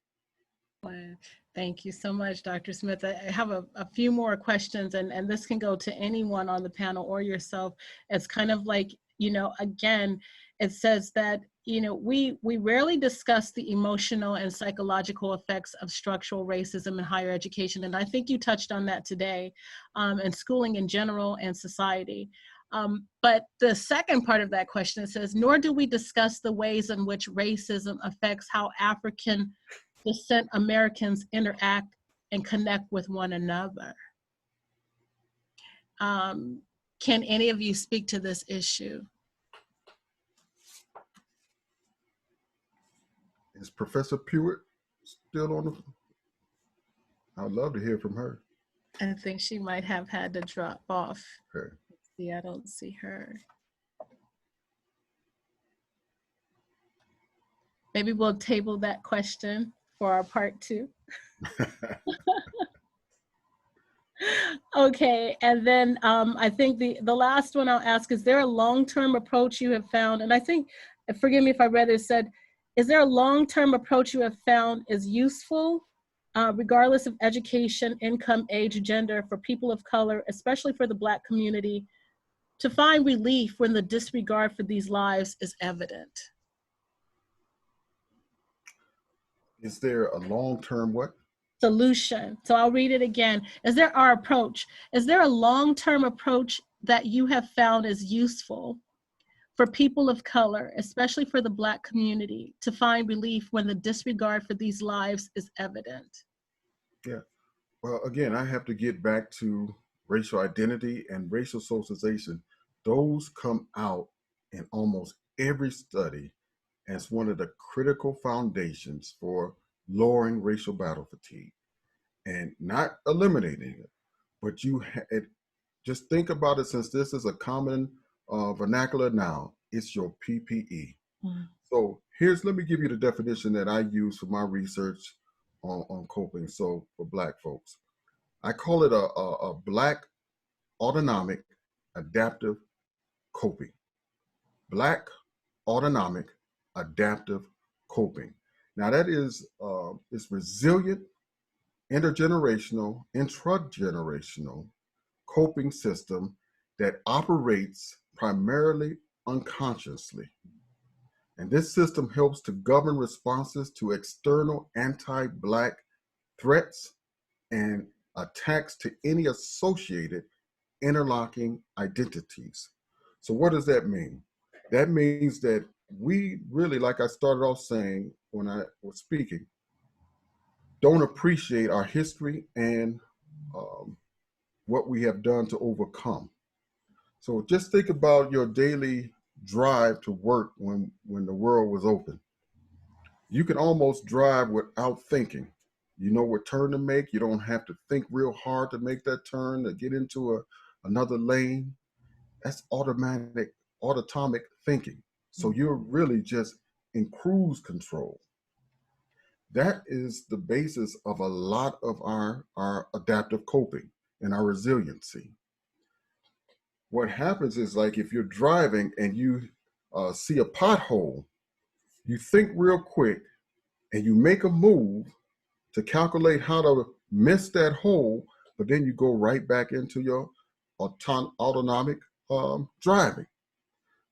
Wow. Thank you so much, Dr. Smith. I have a few more questions, and this can go to anyone on the panel or yourself. It's kind of like, you know, again, it says that, you know, we rarely discuss the emotional and psychological effects of structural racism in higher education. And I think you touched on that today, and schooling in general and society. But the second part of that question, it says, nor do we discuss the ways in which racism affects how African descent Americans interact and connect with one another. Can any of you speak to this issue? Is Professor Pewitt still on the? I'd love to hear from her. I think she might have had to drop off. Okay. See, I don't see her. Maybe we'll table that question for our part 2. Okay, and then I think the last one I'll ask, is there a long-term approach you have found? And I think, forgive me if I read it, said, is there a long-term approach you have found is useful, regardless of education, income, age, gender, for people of color, especially for the Black community, to find relief when the disregard for these lives is evident? Is there a long-term what? Solution. So I'll read it again. Is there our approach? Is there a long-term approach that you have found is useful for people of color, especially for the Black community, to find relief when the disregard for these lives is evident? Yeah. Well, again, I have to get back to racial identity and racial socialization. Those come out in almost every study as one of the critical foundations for lowering racial battle fatigue, and not eliminating it, but just think about it, since this is a common vernacular now, it's your PPE. So let me give you the definition that I use for my research on coping. So for Black folks, I call it a Black autonomic adaptive coping. Black autonomic adaptive coping. Now that is it's resilient, intergenerational, intragenerational coping system that operates primarily unconsciously. And this system helps to govern responses to external anti-Black threats and attacks to any associated interlocking identities. So what does that mean? That means that we really, like I started off saying when I was speaking, don't appreciate our history and what we have done to overcome. So just think about your daily drive to work when the world was open. You can almost drive without thinking. You know what turn to make. You don't have to think real hard to make that turn, to get into another lane. That's autonomic thinking. So you're really just in cruise control. That is the basis of a lot of our adaptive coping and our resiliency. What happens is, like, if you're driving and you see a pothole, you think real quick and you make a move to calculate how to miss that hole, but then you go right back into your autonomic driving.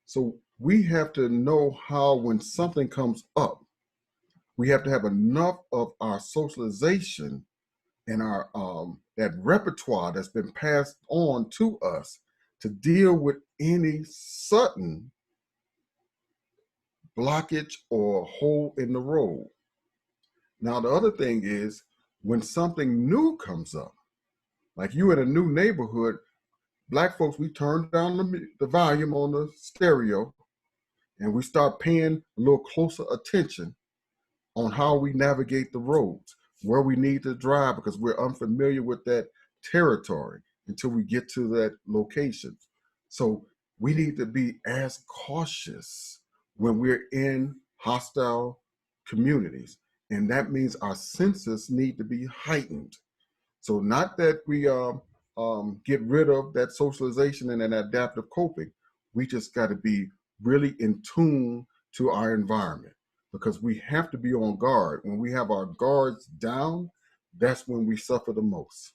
So we have to know how, when something comes up, we have to have enough of our socialization and our that repertoire that's been passed on to us to deal with any sudden blockage or hole in the road. Now, the other thing is, when something new comes up, like you in a new neighborhood, Black folks, we turn down the volume on the stereo and we start paying a little closer attention on how we navigate the roads, where we need to drive, because we're unfamiliar with that territory until we get to that location. So we need to be as cautious when we're in hostile communities. And that means our senses need to be heightened. So not that we get rid of that socialization and that adaptive coping. We just got to be really in tune to our environment, because we have to be on guard. When we have our guards down, that's when we suffer the most.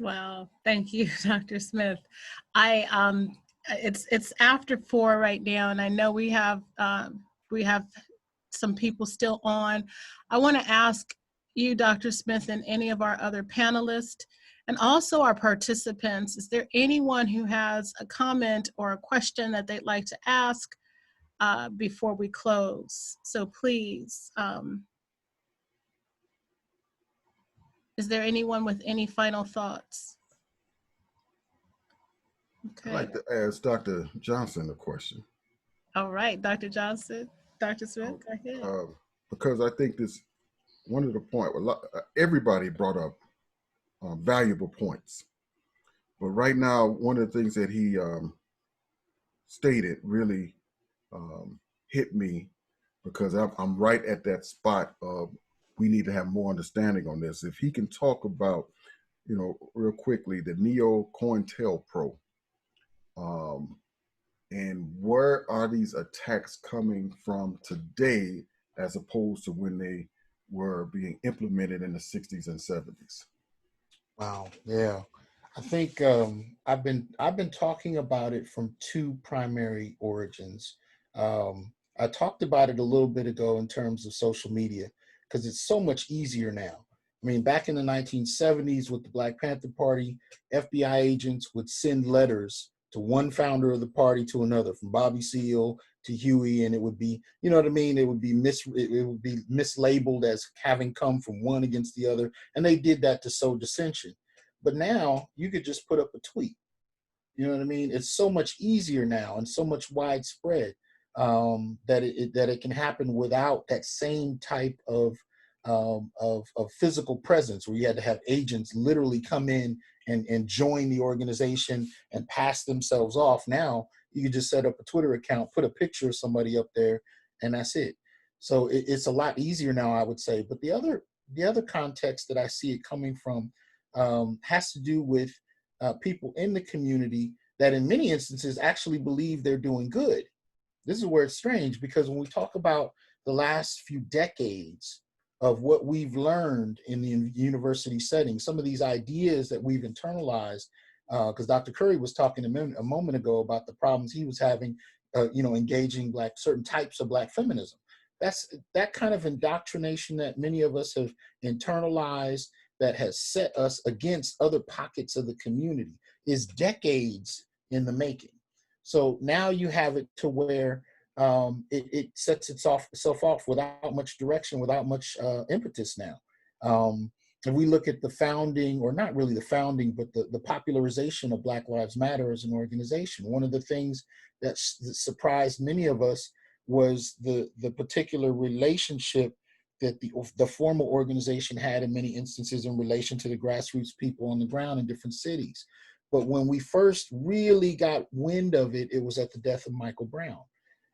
Wow, thank you, Dr. Smith. It's after 4 right now, and I know we have some people still on. I want to ask you, Dr. Smith, and any of our other panelists, and also our participants, is there anyone who has a comment or a question that they'd like to ask before we close? So please, is there anyone with any final thoughts? Okay. I'd like to ask Dr. Johnson a question. All right, Dr. Johnson. Dr. Smith, go ahead. Because I think this, one of the points, everybody brought up valuable points. But right now, one of the things that he stated really hit me because I'm right at that spot of we need to have more understanding on this. If he can talk about, you know, real quickly, the Neo COINTELPRO, and where are these attacks coming from today as opposed to when they were being implemented in the 60s and 70s? Wow. Yeah. I think I've been talking about it from two primary origins. I talked about it a little bit ago in terms of social media because it's so much easier now. I mean, back in the 1970s with the Black Panther Party, FBI agents would send letters to one founder of the party to another, from Bobby Seale to Huey, and it would be, you know what I mean? It would be mislabeled as having come from one against the other, and they did that to sow dissension. But now you could just put up a tweet. You know what I mean? It's so much easier now and so much widespread that it can happen without that same type of physical presence where you had to have agents literally come in and join the organization and pass themselves off. Now you can just set up a Twitter account, put a picture of somebody up there, and that's it. So it's a lot easier now, I would say. But the other context that I see it coming from has to do with people in the community that in many instances actually believe they're doing good. This is where it's strange, because when we talk about the last few decades of what we've learned in the university setting, some of these ideas that we've internalized, because Dr. Curry was talking a moment ago about the problems he was having, engaging certain types of Black feminism. That's that kind of indoctrination that many of us have internalized, that has set us against other pockets of the community, is decades in the making. So now you have it to where it sets itself off without much direction, without much impetus now. If we look at the founding, or not really the founding, but the popularization of Black Lives Matter as an organization, one of the things that surprised many of us was the particular relationship that the formal organization had in many instances in relation to the grassroots people on the ground in different cities. But when we first really got wind of it, it was at the death of Michael Brown.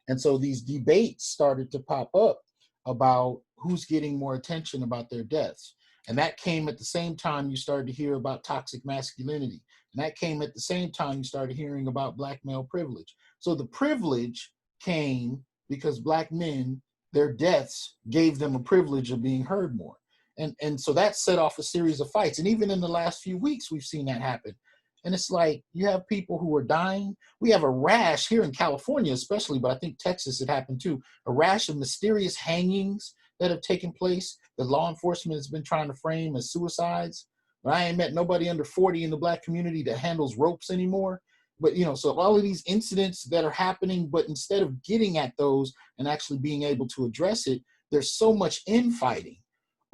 And so these debates started to pop up about who's getting more attention about their deaths. And that came at the same time you started to hear about toxic masculinity. And that came at the same time you started hearing about Black male privilege. So the privilege came because Black men, their deaths gave them a privilege of being heard more. And so that set off a series of fights. And even in the last few weeks, we've seen that happen. And it's like, you have people who are dying. We have a rash here in California, especially, but I think Texas, it happened too. A rash of mysterious hangings that have taken place that law enforcement has been trying to frame as suicides. But I ain't met nobody under 40 in the Black community that handles ropes anymore. But, so all of these incidents that are happening, but instead of getting at those and actually being able to address it, there's so much infighting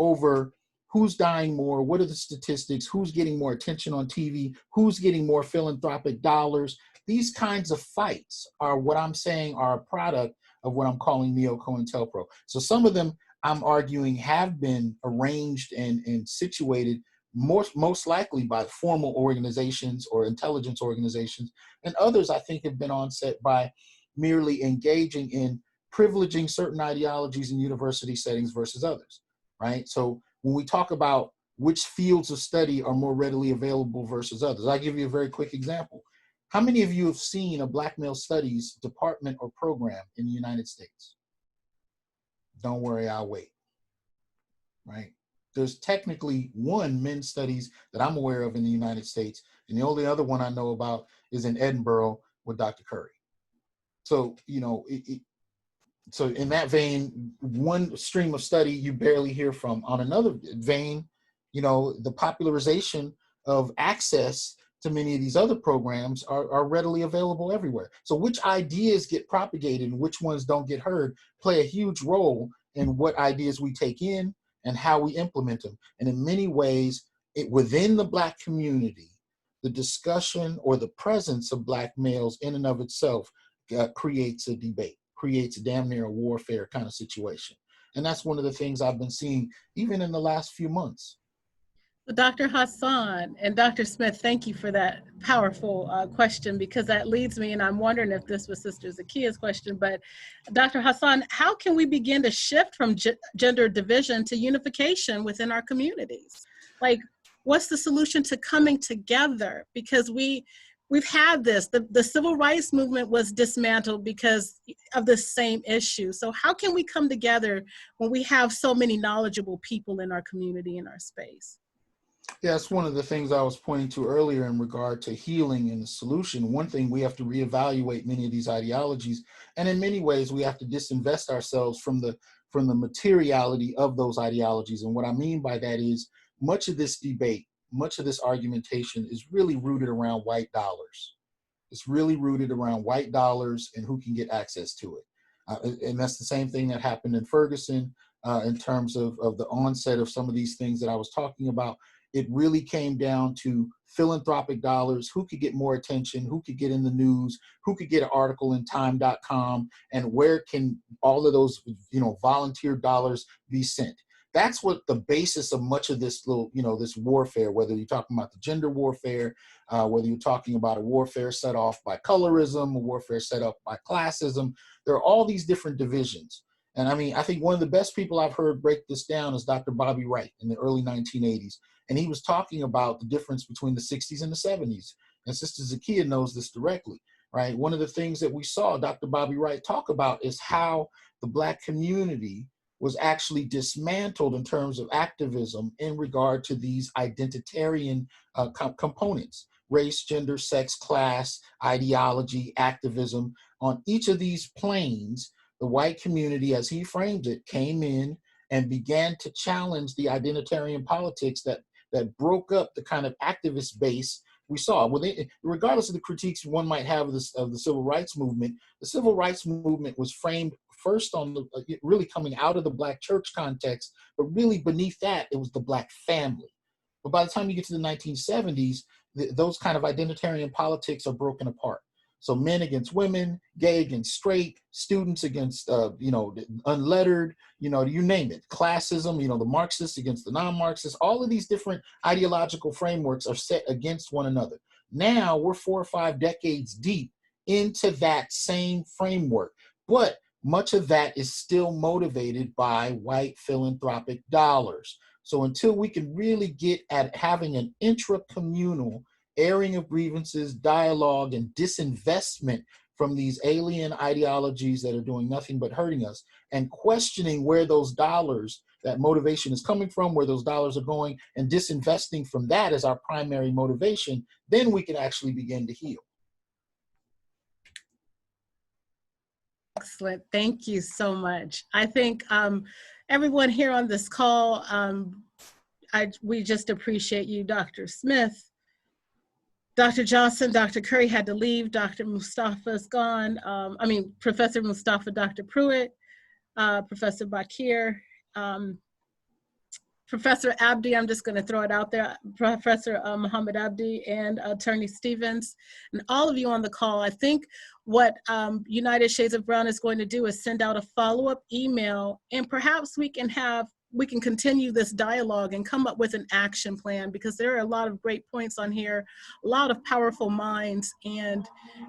over who's dying more, what are the statistics, who's getting more attention on TV, who's getting more philanthropic dollars. These kinds of fights are what I'm saying are a product of what I'm calling Neo COINTELPRO. So some of them, I'm arguing, have been arranged and situated most likely by formal organizations or intelligence organizations, and others I think have been onset by merely engaging in privileging certain ideologies in university settings versus others, right? So when we talk about which fields of study are more readily available versus others, I'll give you a very quick example. How many of you have seen a Black male studies department or program in the United States? Don't worry, I'll wait, right? There's technically one men's studies that I'm aware of in the United States, and the only other one I know about is in Edinburgh with Dr. Curry. So, so in that vein, one stream of study you barely hear from. On another vein, the popularization of access to many of these other programs are readily available everywhere. So which ideas get propagated and which ones don't get heard play a huge role in what ideas we take in and how we implement them. And in many ways, within the Black community, the discussion or the presence of Black males in and of itself creates a debate, creates damn near a warfare kind of situation. And that's one of the things I've been seeing even in the last few months. Dr. Hasan and Dr. Smith, thank you for that powerful question, because that leads me, and I'm wondering if this was Sister Zakia's question, but Dr. Hasan, how can we begin to shift from gender division to unification within our communities? Like, what's the solution to coming together? Because we've had this, the civil rights movement was dismantled because of the same issue. So how can we come together when we have so many knowledgeable people in our community, in our space? Yeah, that's one of the things I was pointing to earlier in regard to healing and the solution. One thing, we have to reevaluate many of these ideologies, and in many ways we have to disinvest ourselves from the materiality of those ideologies. And what I mean by that is, much of this debate, much of this argumentation is really rooted around white dollars. It's really rooted around white dollars and who can get access to it. And that's the same thing that happened in Ferguson in terms of the onset of some of these things that I was talking about. It really came down to philanthropic dollars, who could get more attention, who could get in the news, who could get an article in time.com, and where can all of those, volunteer dollars be sent. That's what the basis of much of this this warfare, whether you're talking about the gender warfare, whether you're talking about a warfare set off by colorism, a warfare set off by classism, there are all these different divisions. And I think one of the best people I've heard break this down is Dr. Bobby Wright in the early 1980s. And he was talking about the difference between the 60s and the 70s. And Sister Zakia knows this directly, right? One of the things that we saw Dr. Bobby Wright talk about is how the Black community was actually dismantled in terms of activism in regard to these identitarian components: race, gender, sex, class, ideology, activism. On each of these planes, the white community, as he framed it, came in and began to challenge the identitarian politics that broke up the kind of activist base we saw. Regardless of the critiques one might have of the civil rights movement, the civil rights movement was framed first on really coming out of the Black church context, but really beneath that, it was the Black family. But by the time you get to the 1970s, those kind of identitarian politics are broken apart. So men against women, gay against straight, students against, unlettered, you name it. Classism, the Marxists against the non-Marxists, all of these different ideological frameworks are set against one another. Now we're 4 or 5 decades deep into that same framework, but much of that is still motivated by white philanthropic dollars. So until we can really get at having an intra-communal airing of grievances, dialogue, and disinvestment from these alien ideologies that are doing nothing but hurting us, and questioning where those dollars, that motivation is coming from, where those dollars are going, and disinvesting from that as our primary motivation, then we can actually begin to heal. Excellent. Thank you so much. I think everyone here on this call, we just appreciate you, Dr. Smith, Dr. Johnson. Dr. Curry had to leave. Dr. Mustafa's gone. Professor Mustafaa, Dr. Pruitt, Professor Bakir, Professor Abdi, I'm just going to throw it out there, Professor Mohamed Abdi, and Attorney Stevens, and all of you on the call. I think what United Shades of Brown is going to do is send out a follow-up email, and perhaps we can continue this dialogue and come up with an action plan, because there are a lot of great points on here, a lot of powerful minds, and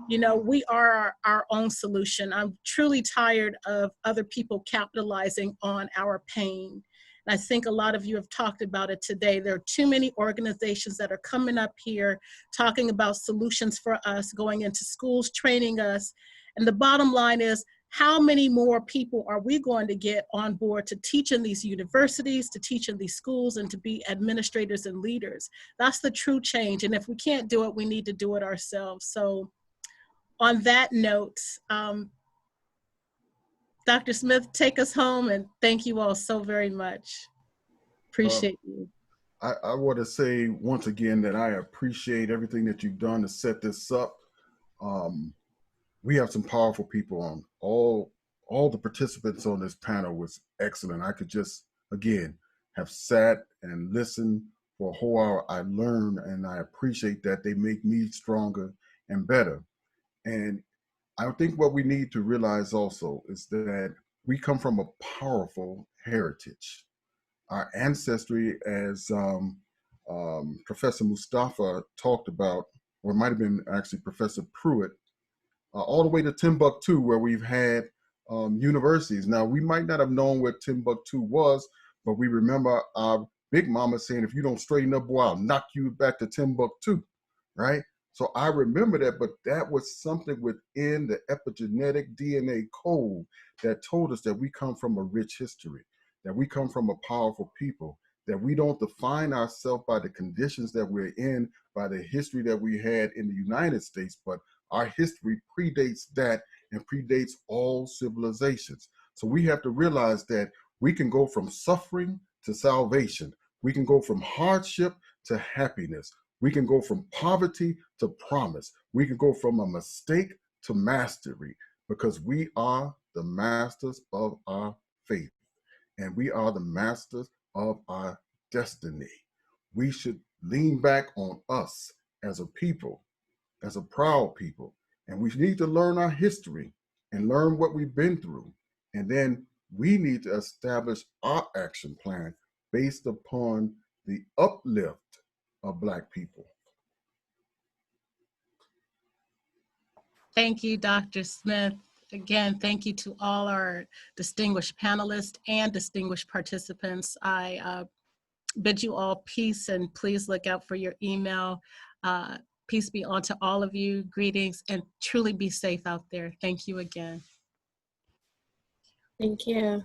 we are our own solution. I'm truly tired of other people capitalizing on our pain. I think a lot of you have talked about it today. There are too many organizations that are coming up here talking about solutions for us, going into schools, training us. And the bottom line is, how many more people are we going to get on board to teach in these universities, to teach in these schools, and to be administrators and leaders? That's the true change. And if we can't do it, we need to do it ourselves. So on that note, Dr. Smith, take us home, and thank you all so very much. Appreciate you. I want to say once again that I appreciate everything that you've done to set this up. We have some powerful people on. All the participants on this panel was excellent. I could just, again, have sat and listened for a whole hour. I learned, and I appreciate that. They make me stronger and better. And I think what we need to realize also is that we come from a powerful heritage. Our ancestry, as Professor Mustafaa talked about, or it might have been actually Professor Pruitt, all the way to Timbuktu, where we've had universities. Now, we might not have known where Timbuktu was, but we remember our big mama saying, if you don't straighten up, boy, I'll knock you back to Timbuktu, right? So I remember that, but that was something within the epigenetic DNA code that told us that we come from a rich history, that we come from a powerful people, that we don't define ourselves by the conditions that we're in, by the history that we had in the United States, but our history predates that and predates all civilizations. So we have to realize that we can go from suffering to salvation. We can go from hardship to happiness. We can go from poverty to promise. We can go from a mistake to mastery, because we are the masters of our faith and we are the masters of our destiny. We should lean back on us as a people, as a proud people, and we need to learn our history and learn what we've been through. And then we need to establish our action plan based upon the uplift of Black people. Thank you, Dr. Smith. Again, thank you to all our distinguished panelists and distinguished participants. I bid you all peace, and please look out for your email. Peace be unto all of you. Greetings, and truly be safe out there. Thank you again. Thank you.